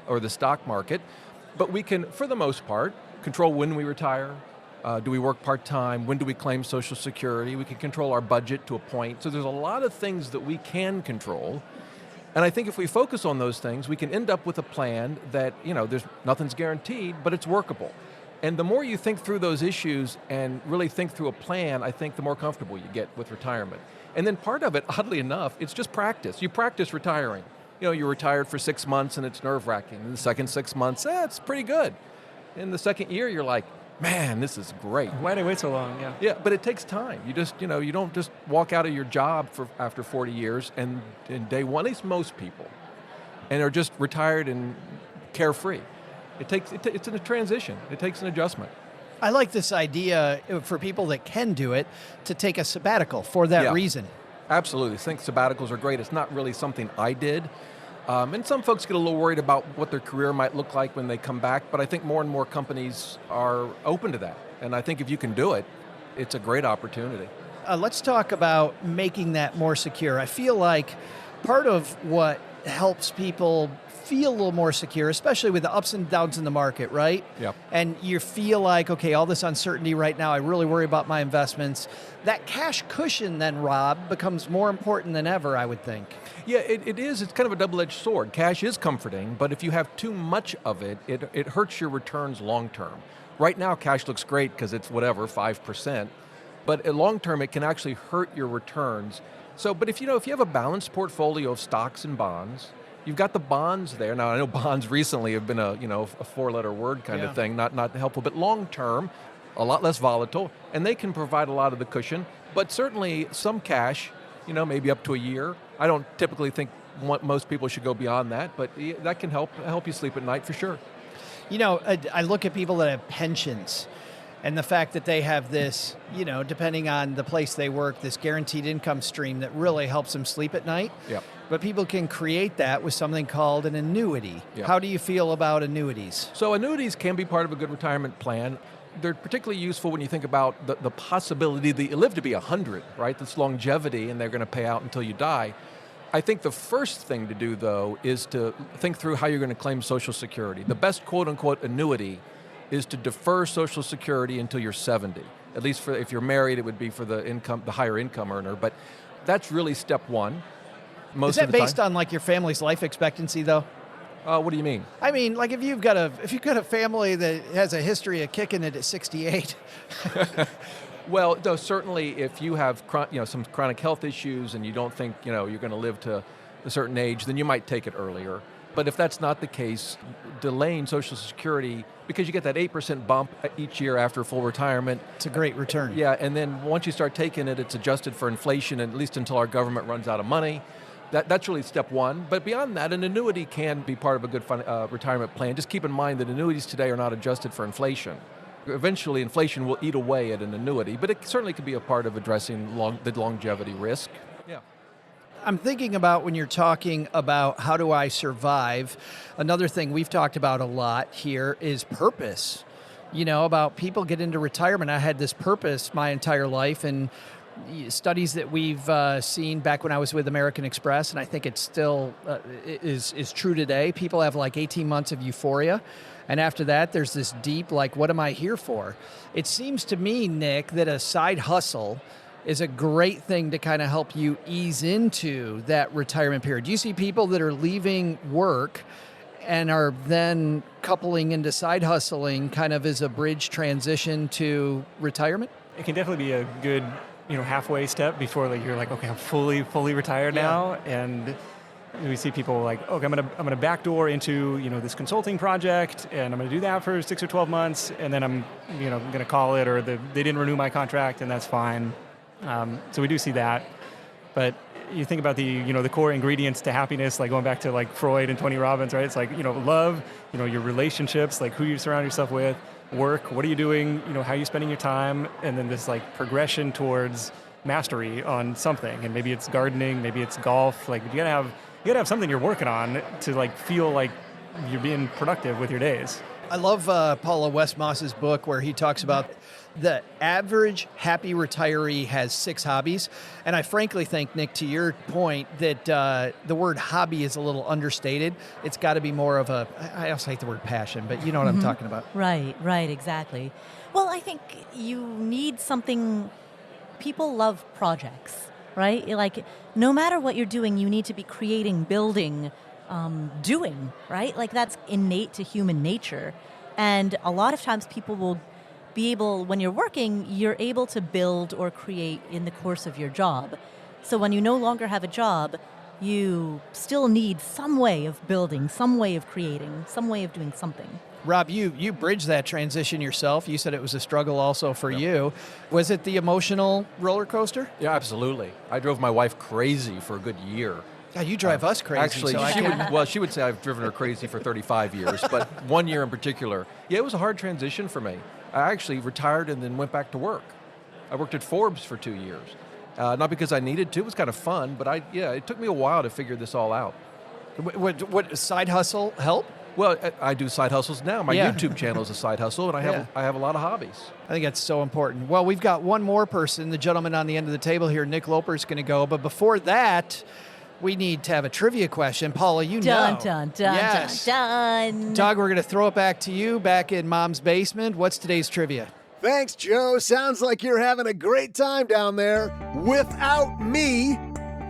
or the stock market. But we can, for the most part, control when we retire. Do we work part-time? When do we claim Social Security? We can control our budget to a point. So there's a lot of things that we can control. And I think if we focus on those things, we can end up with a plan that, nothing's guaranteed, but it's workable. And the more you think through those issues and really think through a plan, I think the more comfortable you get with retirement. And then part of it, oddly enough, it's just practice. You practice retiring. You're retired for 6 months and it's nerve-wracking. In the second 6 months, it's pretty good. In the second year, you're like, man, this is great. Why did I wait so long? Yeah. Yeah, but it takes time. You just, you don't just walk out of your job after 40 years and in day one, at least most people, and are just retired and carefree. It's a transition. It takes an adjustment. I like this idea for people that can do it to take a sabbatical for that reason. Absolutely. I think sabbaticals are great. It's not really something I did. And some folks get a little worried about what their career might look like when they come back, but I think more and more companies are open to that. And I think if you can do it, it's a great opportunity. Let's talk about making that more secure. I feel like part of what helps people feel a little more secure, especially with the ups and downs in the market, right? Yeah. And you feel like, okay, all this uncertainty right now, I really worry about my investments. That cash cushion then, Rob, becomes more important than ever, I would think. Yeah, it is. It's kind of a double-edged sword. Cash is comforting, but if you have too much of it, it hurts your returns long-term. Right now, cash looks great because it's 5%, but long-term, it can actually hurt your returns. So, but if you have a balanced portfolio of stocks and bonds, you've got the bonds there. Now, I know bonds recently have been a four-letter word kind of thing, not helpful, but long-term, a lot less volatile, and they can provide a lot of the cushion, but certainly some cash, maybe up to a year. I don't typically think most people should go beyond that, but that can help you sleep at night for sure. I look at people that have pensions, and the fact that they have this, depending on the place they work, this guaranteed income stream that really helps them sleep at night. Yeah. But people can create that with something called an annuity. Yeah. How do you feel about annuities? So annuities can be part of a good retirement plan. They're particularly useful when you think about the possibility that you live to be 100, right? This longevity, and they're going to pay out until you die. I think the first thing to do, though, is to think through how you're going to claim Social Security. The best quote-unquote annuity is to defer Social Security until you're 70. At least if you're married, it would be for the higher income earner. But that's really step one. Is that based on like your family's life expectancy, though? What do you mean? I mean, like if you've got a family that has a history of kicking it at 68. Well, though certainly if you have some chronic health issues and you don't think you're going to live to a certain age, then you might take it earlier. But if that's not the case, delaying Social Security, because you get that 8% bump each year after full retirement. It's a great return. Yeah, and then once you start taking it, it's adjusted for inflation, at least until our government runs out of money. That's really step one. But beyond that, an annuity can be part of a good retirement plan. Just keep in mind that annuities today are not adjusted for inflation. Eventually, inflation will eat away at an annuity, but it certainly could be a part of addressing the longevity risk. Yeah. I'm thinking about when you're talking about how do I survive, another thing we've talked about a lot here is purpose. About people get into retirement. I had this purpose my entire life, and studies that we've seen back when I was with American Express, and I think it's still is true today. People have like 18 months of euphoria, and after that, there's this deep, like, what am I here for? It seems to me, Nick, that a side hustle is a great thing to kind of help you ease into that retirement period. Do you see people that are leaving work and are then coupling into side hustling kind of as a bridge transition to retirement? It can definitely be a good halfway step before you're like, okay, I'm fully retired now. And we see people like, okay, I'm gonna backdoor into this consulting project, and I'm gonna do that for 6 or 12 months, and then I'm gonna call it, or they didn't renew my contract, and that's fine. So we do see that, but you think about the core ingredients to happiness, like going back to like Freud and Tony Robbins, right? It's like love, your relationships, like who you surround yourself with, work, what are you doing, how are you spending your time, and then this like progression towards mastery on something, and maybe it's gardening, maybe it's golf. Like you gotta have something you're working on to like feel like you're being productive with your days. I love Paula Westmoss's book where he talks about the average happy retiree has 6 hobbies. And I frankly think, Nick, to your point, that the word hobby is a little understated. It's got to be more of I also hate the word passion, but you know what I'm talking about. Right, exactly. Well, I think you need something. People love projects, right? Like no matter what you're doing, you need to be creating, building, doing, right? Like that's innate to human nature. And a lot of times people will be able, when you're working, you're able to build or create in the course of your job. So when you no longer have a job, you still need some way of building, some way of creating, some way of doing something. Rob, you bridged that transition yourself. You said it was a struggle also for you. Was it the emotional roller coaster? Yeah, absolutely. I drove my wife crazy for a good year. Yeah, you drive us crazy. Actually, so she would say I've driven her crazy for 35 years, but one year in particular, it was a hard transition for me. I actually retired and then went back to work. I worked at Forbes for 2 years. Not because I needed to, it was kind of fun, but it took me a while to figure this all out. What side hustle help? Well, I do side hustles now. My YouTube channel is a side hustle, and I have a lot of hobbies. I think that's so important. Well, we've got one more person, the gentleman on the end of the table here, Nick Loper, is going to go. But before that, we need to have a trivia question. Paula, dun, dun. Doug, we're going to throw it back to you, back in Mom's basement. What's today's trivia? Thanks, Joe. Sounds like you're having a great time down there without me.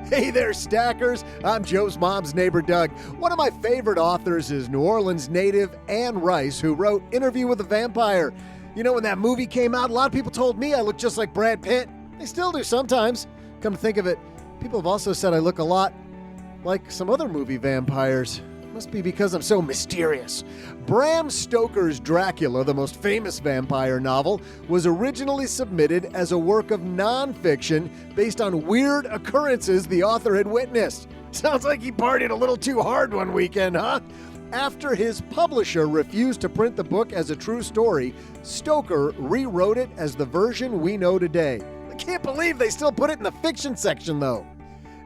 Hey there, Stackers. I'm Joe's mom's neighbor, Doug. One of my favorite authors is New Orleans native Anne Rice, who wrote Interview with a Vampire. When that movie came out, a lot of people told me I look just like Brad Pitt. They still do sometimes. Come to think of it, people have also said I look a lot like some other movie vampires. Must be because I'm so mysterious. Bram Stoker's Dracula, the most famous vampire novel, was originally submitted as a work of nonfiction based on weird occurrences the author had witnessed. Sounds like he partied a little too hard one weekend, huh? After his publisher refused to print the book as a true story, Stoker rewrote it as the version we know today. I can't believe they still put it in the fiction section, though.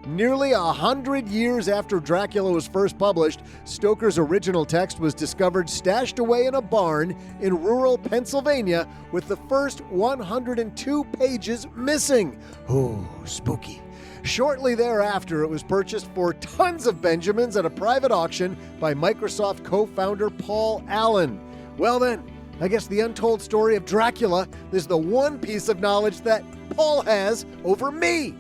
Nearly 100 years after Dracula was first published, Stoker's original text was discovered stashed away in a barn in rural Pennsylvania with the first 102 pages missing. Oh, spooky. Shortly thereafter, it was purchased for tons of Benjamins at a private auction by Microsoft co-founder Paul Allen. Well then, I guess the untold story of Dracula is the one piece of knowledge that Paul has over me.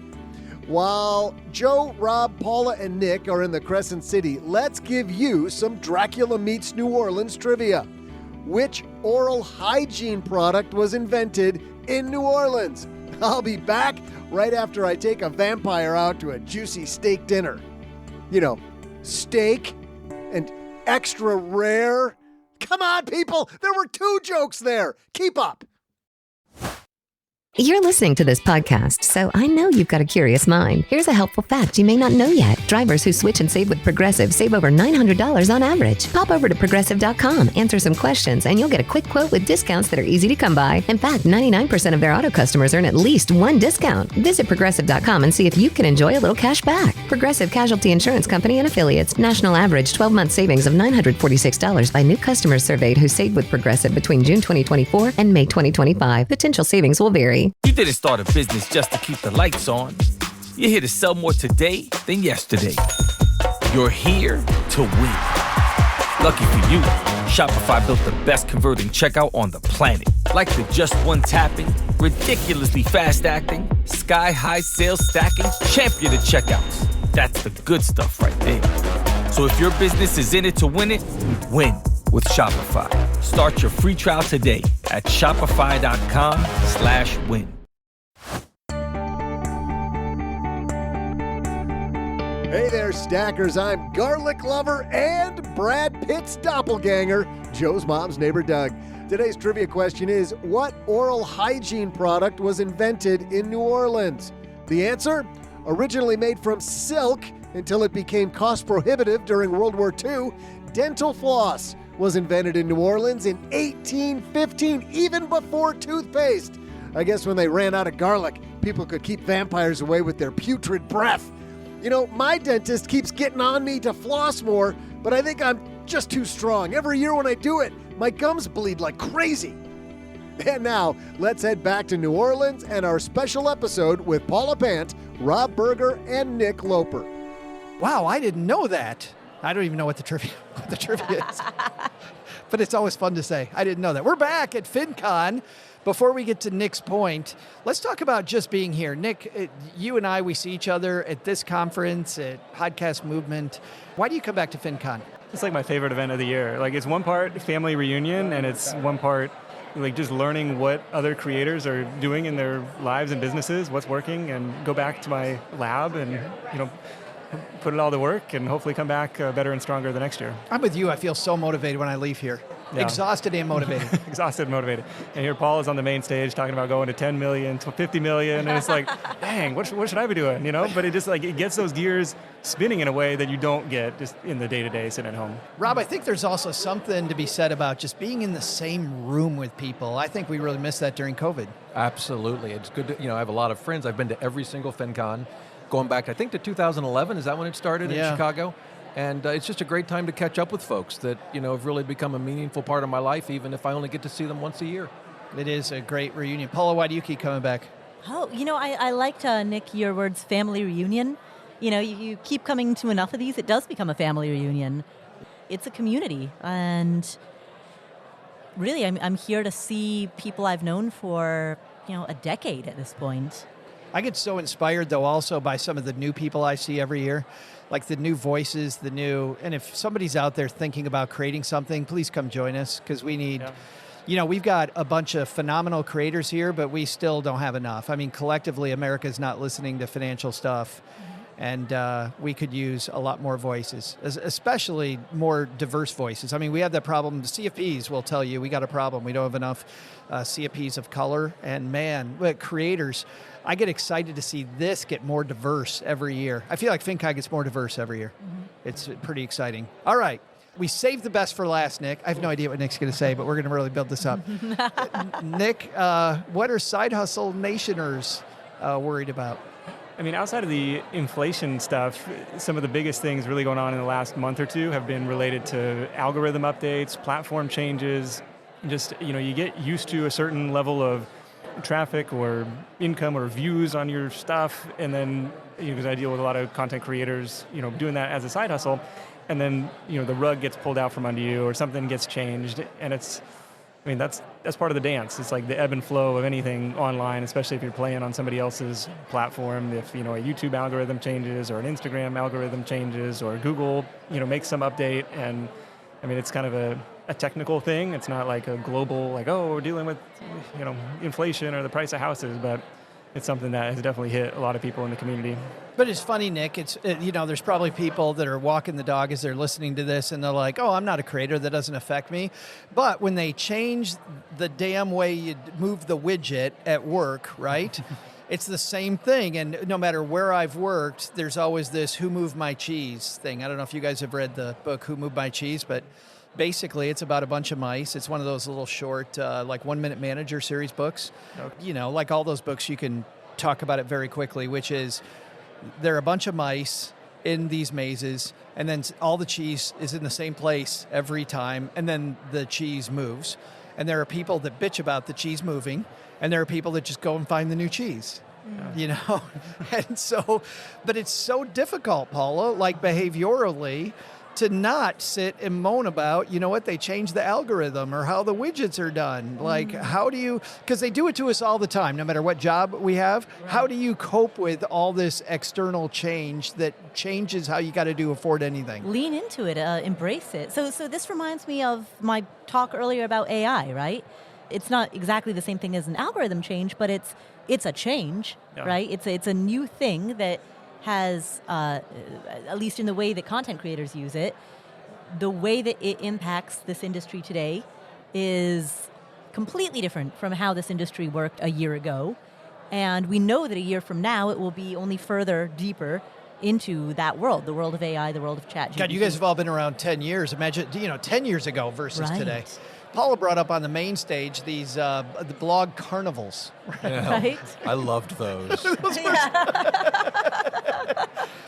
While Joe, Rob, Paula, and Nick are in the Crescent City, let's give you some Dracula Meets New Orleans trivia. Which oral hygiene product was invented in New Orleans? I'll be back right after I take a vampire out to a juicy steak dinner. Steak and extra rare. Come on, people, there were 2 jokes there. Keep up. You're listening to this podcast, so I know you've got a curious mind. Here's a helpful fact you may not know yet. Drivers who switch and save with Progressive save over $900 on average. Pop over to Progressive.com, answer some questions, and you'll get a quick quote with discounts that are easy to come by. In fact, 99% of their auto customers earn at least 1 discount. Visit Progressive.com and see if you can enjoy a little cash back. Progressive Casualty Insurance Company and Affiliates. National average 12-month savings of $946 by new customers surveyed who saved with Progressive between June 2024 and May 2025. Potential savings will vary. You didn't start a business just to keep the lights on. You're here to sell more today than yesterday. You're here to win. Lucky for you, Shopify built the best converting checkout on the planet. Like the just one tapping, ridiculously fast acting, sky-high sales stacking, champion of checkouts. That's the good stuff right there. So if your business is in it to win it, win with Shopify. Start your free trial today at shopify.com/win. Hey there, Stackers. I'm garlic lover and Brad Pitt's doppelganger, Joe's mom's neighbor, Doug. Today's trivia question is, what oral hygiene product was invented in New Orleans? The answer? Originally made from silk until it became cost prohibitive during World War II, dental floss was invented in New Orleans in 1815, even before toothpaste. I guess when they ran out of garlic, people could keep vampires away with their putrid breath. You know, my dentist keeps getting on me to floss more, but I think I'm just too strong. Every year when I do it, my gums bleed like crazy. And now, let's head back to New Orleans and our special episode with Paula Pant, Rob Berger, and Nick Loper. Wow, I didn't know that. I don't even know what the trivia is. But it's always fun to say. I didn't know that. We're back at FinCon. Before we get to Nick's point, let's talk about just being here. Nick, you and I, we see each other at this conference, at Podcast Movement. Why do you come back to FinCon? It's like my favorite event of the year. Like, it's one part family reunion, and it's one part like just learning what other creators are doing in their lives and businesses, what's working, and go back to my lab and, put it all to work and hopefully come back better and stronger the next year. I'm with you. I feel so motivated when I leave here. Yeah. Exhausted and motivated. Exhausted and motivated. And here Paul is on the main stage talking about going to 10 million, to 50 million, and it's like, dang, what should I be doing, But it just it gets those gears spinning in a way that you don't get just in the day-to-day sitting at home. Rob, I think there's also something to be said about just being in the same room with people. I think we really missed that during COVID. Absolutely. It's good to, I have a lot of friends. I've been to every single FinCon, going back, I think, to 2011. Is that when it started in Chicago? And it's just a great time to catch up with folks that, have really become a meaningful part of my life, even if I only get to see them once a year. It is a great reunion. Paula, why do you keep coming back? Oh, I liked, Nick, your words, family reunion. You keep coming to enough of these, it does become a family reunion. It's a community. And really, I'm here to see people I've known for, a decade at this point. I get so inspired, though, also by some of the new people I see every year, like the new voices, and if somebody's out there thinking about creating something, please come join us, because we need, we've got a bunch of phenomenal creators here, but we still don't have enough. I mean, collectively, America's not listening to financial stuff, and we could use a lot more voices, especially more diverse voices. I mean, we have that problem. The CFPs will tell you we got a problem. We don't have enough CFPs of color, and creators. I get excited to see this get more diverse every year. I feel like FinCon gets more diverse every year. Mm-hmm. It's pretty exciting. All right. We saved the best for last, Nick. I have no idea what Nick's going to say, but we're going to really build this up. Nick, what are Side Hustle Nationers worried about? I mean, outside of the inflation stuff, some of the biggest things really going on in the last month or two have been related to algorithm updates, platform changes. Just, you get used to a certain level of traffic or income or views on your stuff, and then because I deal with a lot of content creators, doing that as a side hustle, and then the rug gets pulled out from under you or something gets changed, and that's part of the dance. It's like the ebb and flow of anything online, especially if you're playing on somebody else's platform. If a YouTube algorithm changes or an Instagram algorithm changes or Google makes some update, and it's kind of a technical thing. It's not like a global, we're dealing with, inflation or the price of houses, but it's something that has definitely hit a lot of people in the community. But it's funny, Nick, there's probably people that are walking the dog as they're listening to this, and they're like, oh, I'm not a creator, that doesn't affect me. But when they change the damn way you move the widget at work, right? It's the same thing, and no matter where I've worked, there's always this Who Moved My Cheese thing. I don't know if you guys have read the book Who Moved My Cheese, but basically it's about a bunch of mice. It's one of those little short, 1 Minute Manager series books. Okay. Like all those books, you can talk about it very quickly, which is there are a bunch of mice in these mazes, and then all the cheese is in the same place every time, and then the cheese moves. And there are people that bitch about the cheese moving, and there are people that just go and find the new cheese. And so, but it's so difficult, Paula, behaviorally, to not sit and moan about, they changed the algorithm or how the widgets are done. How do you, because they do it to us all the time, no matter what job we have. Right. How do you cope with all this external change that changes how you got to afford anything? Lean into it, embrace it. So this reminds me of my talk earlier about AI, right? It's not exactly the same thing as an algorithm change, but it's a change, right? It's a new thing that has, at least in the way that content creators use it, the way that it impacts this industry today is completely different from how this industry worked a year ago. And we know that a year from now, it will be only further deeper into that world, the world of AI, the world of ChatGPT. God, you guys have all been around 10 years. Imagine, 10 years ago versus Right. today. Paula brought up on the main stage these the blog carnivals. Yeah. Right? I loved those.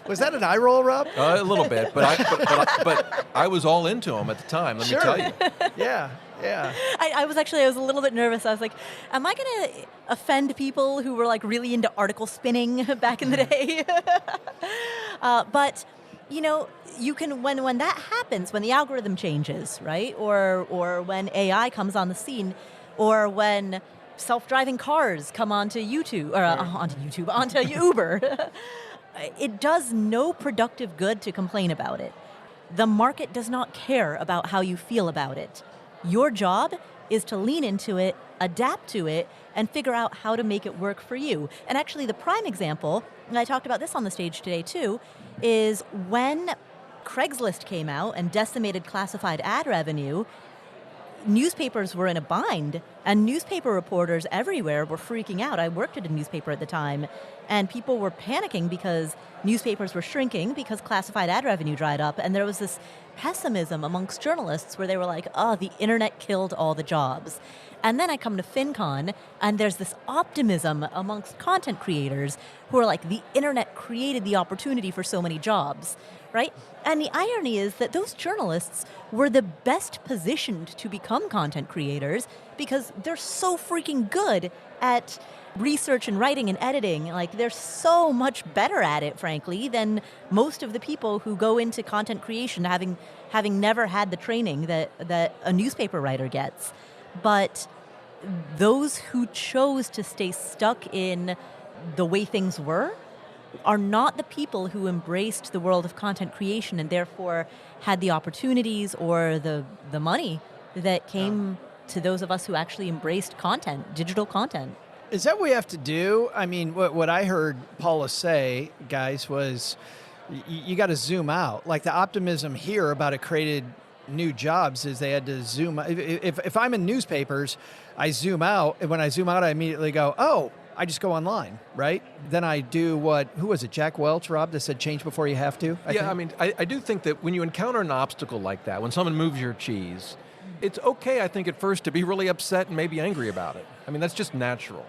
Was that an eye roll, Rob? A little bit, but I was all into them at the time, let me tell you. Yeah. I was a little bit nervous. I was like, am I going to offend people who were like really into article spinning back in the day? But, you can, when that happens, when the algorithm changes, right? Or when AI comes on the scene, or when self-driving cars come onto YouTube, or onto Uber, it does no productive good to complain about it. The market does not care about how you feel about it. Your job is to lean into it, adapt to it, and figure out how to make it work for you. And actually, the prime example, and I talked about this on the stage today too, is when Craigslist came out and decimated classified ad revenue, newspapers were in a bind, and newspaper reporters everywhere were freaking out. I worked at a newspaper at the time, and people were panicking because newspapers were shrinking because classified ad revenue dried up, and there was this pessimism amongst journalists where they were like, oh, the internet killed all the jobs. And then I come to FinCon, and there's this optimism amongst content creators who are like, the internet created the opportunity for so many jobs, right? And the irony is that those journalists were the best positioned to become content creators because they're so freaking good at research and writing and editing. Like, they're so much better at it, frankly, than most of the people who go into content creation having never had the training that a newspaper writer gets. But those who chose to stay stuck in the way things were are not the people who embraced the world of content creation and therefore had the opportunities or the money that came to those of us who actually embraced content, digital content. Is that what we have to do? I mean, what I heard Paula say, guys, was you got to zoom out. Like, the optimism here about it created new jobs is they had to zoom. If I'm in newspapers, I zoom out. And when I zoom out, I immediately go, oh, I just go online, right? Then I do who was it, Jack Welch, Rob, that said change before you have to? I do think that when you encounter an obstacle like that, when someone moves your cheese, it's okay, I think, at first to be really upset and maybe angry about it. I mean, that's just natural.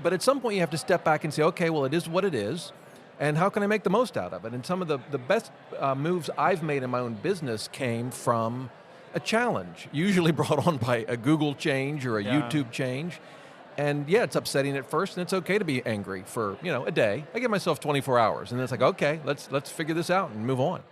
But at some point you have to step back and say, okay, well, it is what it is, and how can I make the most out of it? And some of the best moves I've made in my own business came from a challenge, usually brought on by a Google change or a YouTube change. And yeah, it's upsetting at first, and it's okay to be angry for, a day. I give myself 24 hours, and then it's like, okay, let's figure this out and move on.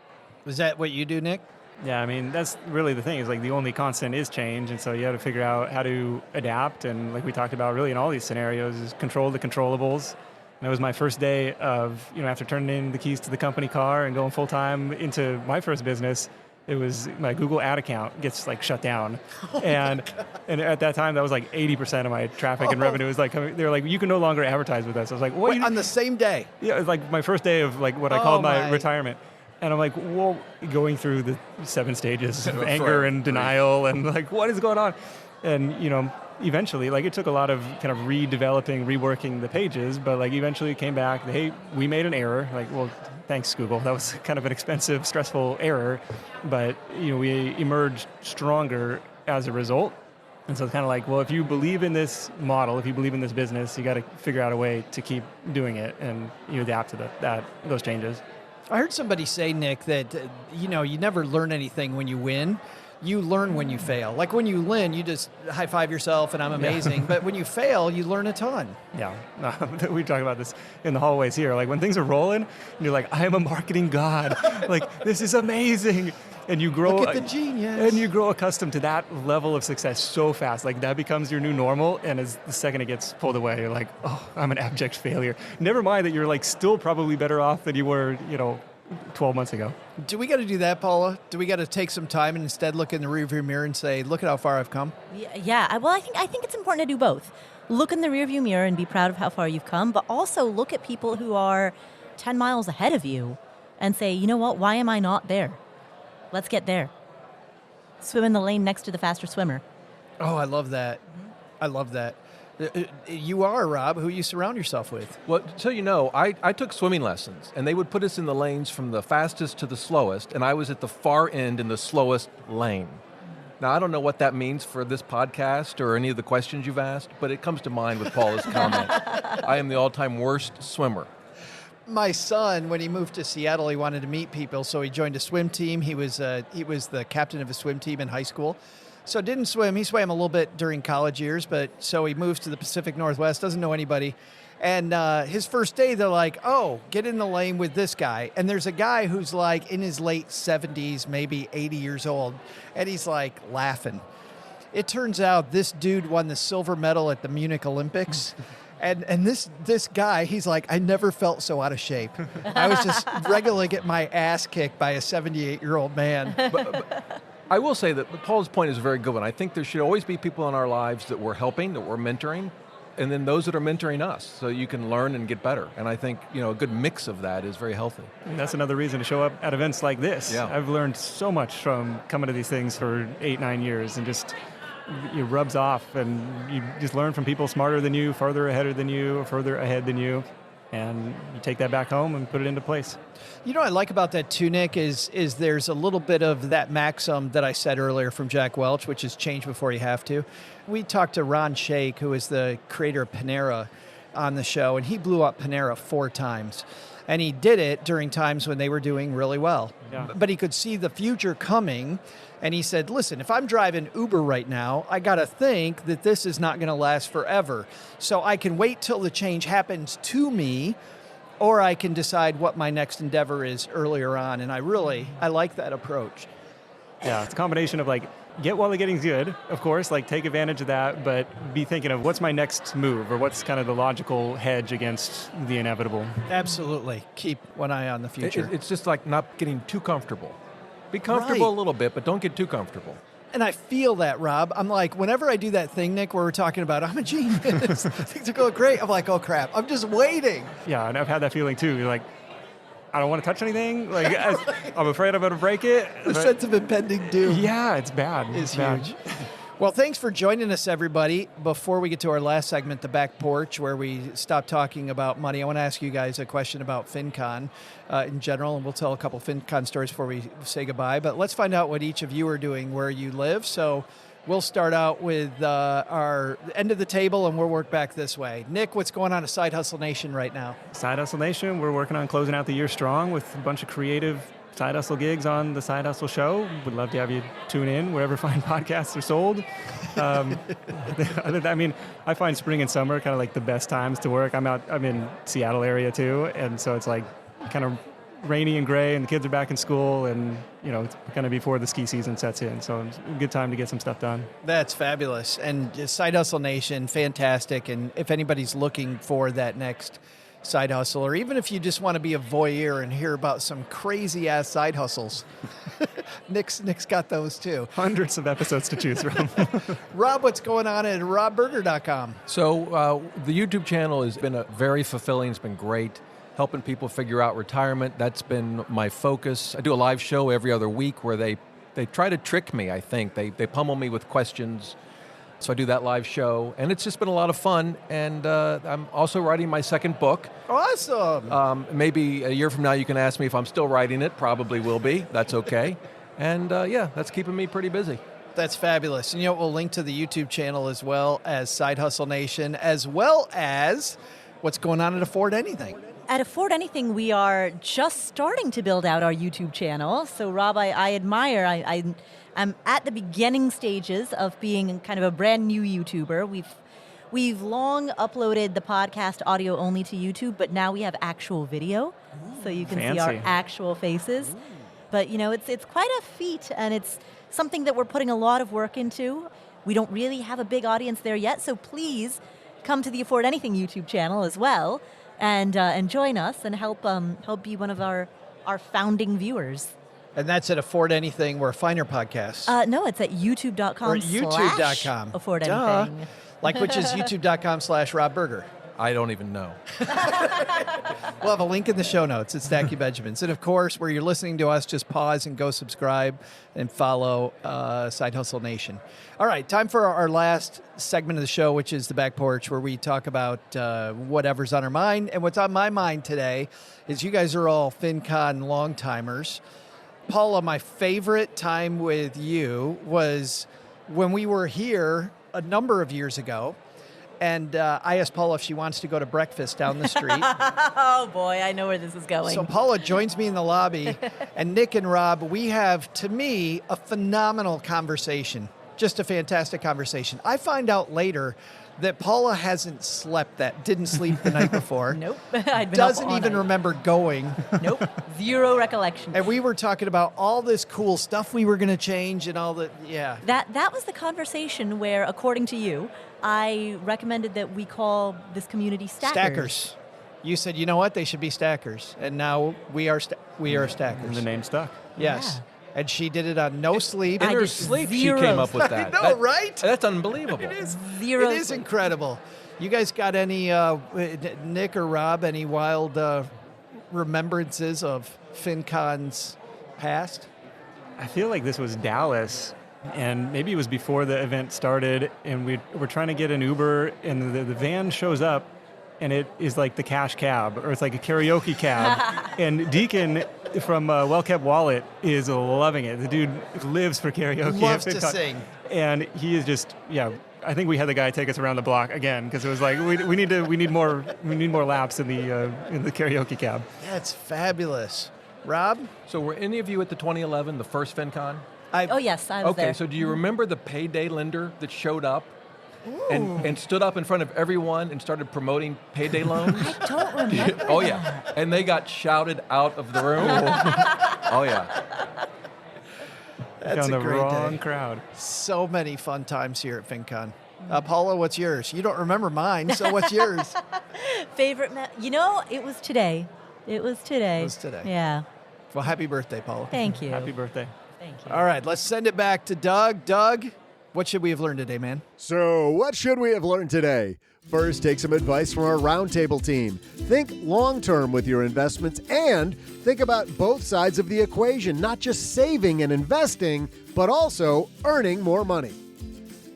Is that what you do, Nick? Yeah, I mean, that's really the thing, is like the only constant is change, and so you have to figure out how to adapt, and like we talked about really in all these scenarios, is control the controllables. And that was my first day of, after turning in the keys to the company car and going full-time into my first business, it was my Google ad account gets like shut down. And at that time, that was like 80% of my traffic and revenue was like, they were like, you can no longer advertise with us. I was like, what? Wait, on the same day? Yeah, it was like my first day of like what I called my retirement. And I'm like, well, going through the 7 stages of anger and denial and like, what is going on? And, eventually, like, it took a lot of kind of redeveloping, reworking the pages, but like eventually it came back, hey, we made an error. Like, well, thanks, Google. That was kind of an expensive, stressful error, but, we emerged stronger as a result. And so it's kind of like, well, if you believe in this model, if you believe in this business, you got to figure out a way to keep doing it, and you adapt to those changes. I heard somebody say, Nick, that, you never learn anything when you win. You learn when you fail. Like, when you win, you just high-five yourself and I'm amazing. But when you fail, you learn a ton. Yeah. We talk about this in the hallways here. Like, when things are rolling, and you're like, I am a marketing god. Like, this is amazing. And you grow. Look at the genius. And you grow accustomed to that level of success so fast. Like, that becomes your new normal. And as the second it gets pulled away, you're like, oh, I'm an abject failure. Never mind that you're like still probably better off than you were, 12 months ago. Do we got to do that, Paula? Do we got to take some time and instead look in the rearview mirror and say, look at how far I've come? Yeah. Well, I think it's important to do both. Look in the rearview mirror and be proud of how far you've come, but also look at people who are 10 miles ahead of you and say, you know what, why am I not there? Let's get there. Swim in the lane next to the faster swimmer. Oh, I love that. I love that. You are, Rob, who you surround yourself with. Well, so you know, I took swimming lessons, and they would put us in the lanes from the fastest to the slowest, and I was at the far end in the slowest lane. Now, I don't know what that means for this podcast or any of the questions you've asked, but it comes to mind with Paula's comment. I am the all-time worst swimmer. My son, when he moved to Seattle, he wanted to meet people, so he joined a swim team. He was the captain of a swim team in high school. So didn't swim. He swam a little bit during college years, but so he moves to the Pacific Northwest, doesn't know anybody. And his first day, they're like, oh, get in the lane with this guy. And there's a guy who's like in his late 70s, maybe 80 years old, and he's like laughing. It turns out this dude won the silver medal at the Munich Olympics. And this guy, he's like, I never felt so out of shape. I was just regularly getting my ass kicked by a 78-year-old man. But I will say that Paul's point is a very good one. I think there should always be people in our lives that we're helping, that we're mentoring, and then those that are mentoring us, so you can learn and get better. And I think, a good mix of that is very healthy. And that's another reason to show up at events like this. Yeah. I've learned so much from coming to these things for 8-9 years, and just it rubs off, and you just learn from people smarter than you, farther ahead than you, or further ahead than you, and you take that back home and put it into place. You know what I like about that too, Nick, is there's a little bit of that maxim that I said earlier from Jack Welch, which is change before you have to. We talked to Ron Shaik, who is the creator of Panera, on the show, and he blew up Panera 4 times. And he did it during times when they were doing really well. Yeah. But he could see the future coming, and he said, listen, if I'm driving Uber right now, I got to think that this is not going to last forever. So I can wait till the change happens to me, or I can decide what my next endeavor is earlier on. And I like that approach. Yeah, it's a combination of get while the getting's good, of course, take advantage of that, but be thinking of what's my next move, or what's kind of the logical hedge against the inevitable. Absolutely. Keep one eye on the future. It's just like not getting too comfortable. Be comfortable a little bit, but don't get too comfortable. And I feel that, Rob. I'm like, whenever I do that thing, Nick, where we're talking about, I'm a genius, things are going great. I'm like, oh, crap, I'm just waiting. Yeah, and I've had that feeling, too. You're like, I don't want to touch anything. I'm afraid I'm going to break it. The sense of impending doom. Yeah, it's bad. It's huge. Well, thanks for joining us, everybody. Before we get to our last segment, the back porch, where we stop talking about money, I want to ask you guys a question about FinCon in general, and we'll tell a couple FinCon stories before we say goodbye. But let's find out what each of you are doing where you live. So we'll start out with our end of the table, and we'll work back this way. Nick, what's going on at Side Hustle Nation right now? Side Hustle Nation, we're working on closing out the year strong with a bunch of creative side hustle gigs on the Side Hustle Show. Would love to have you tune in wherever fine podcasts are sold. I find spring and summer kind of the best times to work. I'm in Seattle area too, and so it's kind of rainy and gray, and the kids are back in school, and it's kind of before the ski season sets in. So it's a good time to get some stuff done. That's fabulous. And Side Hustle Nation, fantastic. And if anybody's looking for that next side hustle, or even if you just want to be a voyeur and hear about some crazy ass side hustles, Nick's got those too. Hundreds of episodes to choose from. Rob, what's going on at robberger.com? So the YouTube channel has been very fulfilling. It's been great, helping people figure out retirement. That's been my focus. I do a live show every other week where they try to trick me, I think. They pummel me with questions. So I do that live show, and it's just been a lot of fun. And I'm also writing my second book. Awesome. Maybe a year from now you can ask me if I'm still writing it. Probably will be. That's okay. And that's keeping me pretty busy. That's fabulous. And we'll link to the YouTube channel as well as Side Hustle Nation, as well as what's going on at Afford Anything. At Afford Anything, we are just starting to build out our YouTube channel. So, Rob, I admire. I'm at the beginning stages of being kind of a brand new YouTuber. We've long uploaded the podcast audio only to YouTube, but now we have actual video, so you can see our actual faces. But it's quite a feat, and it's something that we're putting a lot of work into. We don't really have a big audience there yet, so please come to the Afford Anything YouTube channel as well, and join us and help be one of our founding viewers. And that's at Afford Anything, where Finer Podcasts. No, it's at youtube.com/afford anything. Which is youtube.com/Rob Berger. I don't even know. We'll have a link in the show notes at Stacking Benjamins. And of course, where you're listening to us, just pause and go subscribe and follow Side Hustle Nation. All right, time for our last segment of the show, which is the back porch, where we talk about whatever's on our mind. And what's on my mind today is you guys are all FinCon long-timers. Paula, my favorite time with you was when we were here a number of years ago. And I asked Paula if she wants to go to breakfast down the street. Oh, boy, I know where this is going. So Paula joins me in the lobby, and Nick and Rob, we have, to me, a phenomenal conversation. Just a fantastic conversation. I find out later that Paula didn't sleep the night before. Nope. I'd been Doesn't up all even night. remember going. Nope. Zero recollection. And we were talking about all this cool stuff we were going to change and all that. Yeah. That was the conversation where, according to you, I recommended that we call this community Stackers. Stackers. You said, you know what? They should be Stackers. And now we are Stackers. And the name stuck. Yes. Yeah. And she did it on no sleep. In I her did sleep, zero she came up with that. I know, right? That's unbelievable. It is. Zero It is sleep. incredible. You guys got any, Nick or Rob, any wild remembrances of FinCon's past? I feel like this was Dallas, and maybe it was before the event started, and we're trying to get an Uber, and the van shows up, and it is like the cash cab, or it's like a karaoke cab. And Deacon from Well Kept Wallet is loving it. The dude lives for karaoke. Loves at to FinCon. sing. And he is just, I think we had the guy take us around the block again, because it was like we need more laps in the karaoke cab. That's fabulous. Rob? So were any of you at the 2011, the first FinCon? Oh, yes, I was Okay, there. so do you remember the payday lender that showed up and stood up in front of everyone and started promoting payday loans? I don't remember. Oh, yeah. And they got shouted out of the room. Oh, yeah. That's Found a the great wrong day. crowd. So many fun times here at FinCon. Paula, what's yours? You don't remember mine, so what's yours? Favorite, it was today. It was today. It was today. Yeah. Well, happy birthday, Paula. Thank you. Happy birthday. Thank you. All right, let's send it back to Doug. Doug, what should we have learned today, man? So, what should we have learned today? First, take some advice from our roundtable team. Think long-term with your investments and think about both sides of the equation, not just saving and investing, but also earning more money.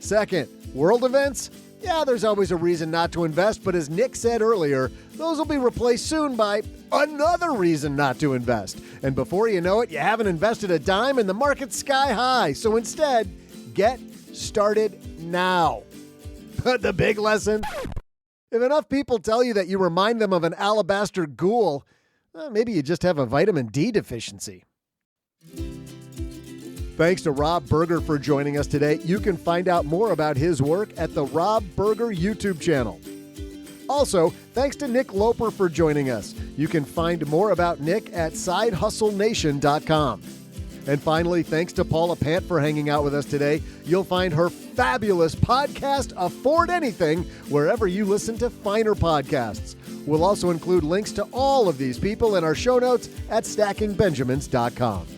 Second, world events? Yeah, there's always a reason not to invest, but as Nick said earlier, those will be replaced soon by another reason not to invest. And before you know it, you haven't invested a dime and the market's sky high. So instead, get started now. But the big lesson? If enough people tell you that you remind them of an alabaster ghoul, maybe you just have a vitamin D deficiency. Thanks to Rob Berger for joining us today. You can find out more about his work at the Rob Berger YouTube channel. Also, thanks to Nick Loper for joining us. You can find more about Nick at sidehustlenation.com. And finally, thanks to Paula Pant for hanging out with us today. You'll find her fabulous podcast, Afford Anything, wherever you listen to finer podcasts. We'll also include links to all of these people in our show notes at stackingbenjamins.com.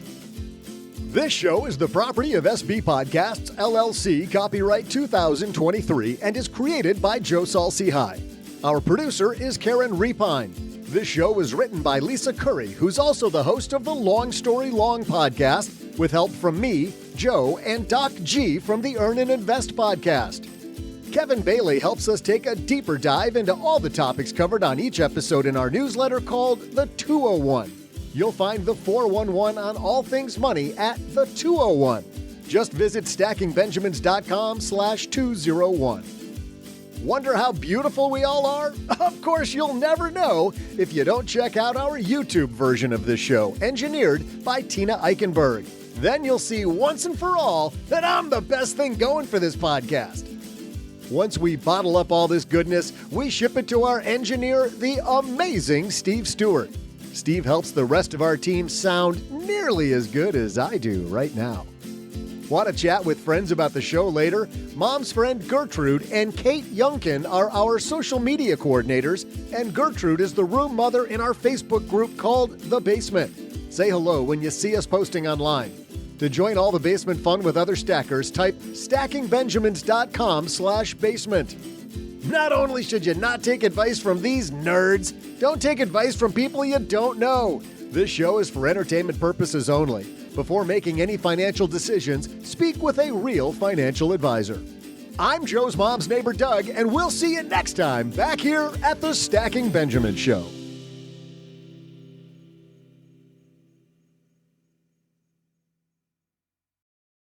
This show is the property of SB Podcasts, LLC, copyright 2023, and is created by Joe Saul-Sehy. Our producer is Karen Repine. This show was written by Lisa Curry, who's also the host of the Long Story Long podcast, with help from me, Joe, and Doc G from the Earn and Invest podcast. Kevin Bailey helps us take a deeper dive into all the topics covered on each episode in our newsletter called The 201. You'll find the 411 on all things money at the 201. Just visit stackingbenjamins.com/201. Wonder how beautiful we all are? Of course, you'll never know if you don't check out our YouTube version of this show, engineered by Tina Eichenberg. Then you'll see once and for all that I'm the best thing going for this podcast. Once we bottle up all this goodness, we ship it to our engineer, the amazing Steve Stewart. Steve helps the rest of our team sound nearly as good as I do right now. Want to chat with friends about the show later? Mom's friend Gertrude and Kate Youngkin are our social media coordinators, and Gertrude is the room mother in our Facebook group called The Basement. Say hello when you see us posting online. To join all the basement fun with other stackers, type stackingbenjamins.com/basement. Not only should you not take advice from these nerds, don't take advice from people you don't know. This show is for entertainment purposes only. Before making any financial decisions, speak with a real financial advisor. I'm Joe's mom's neighbor, Doug, and we'll see you next time back here at the Stacking Benjamin Show.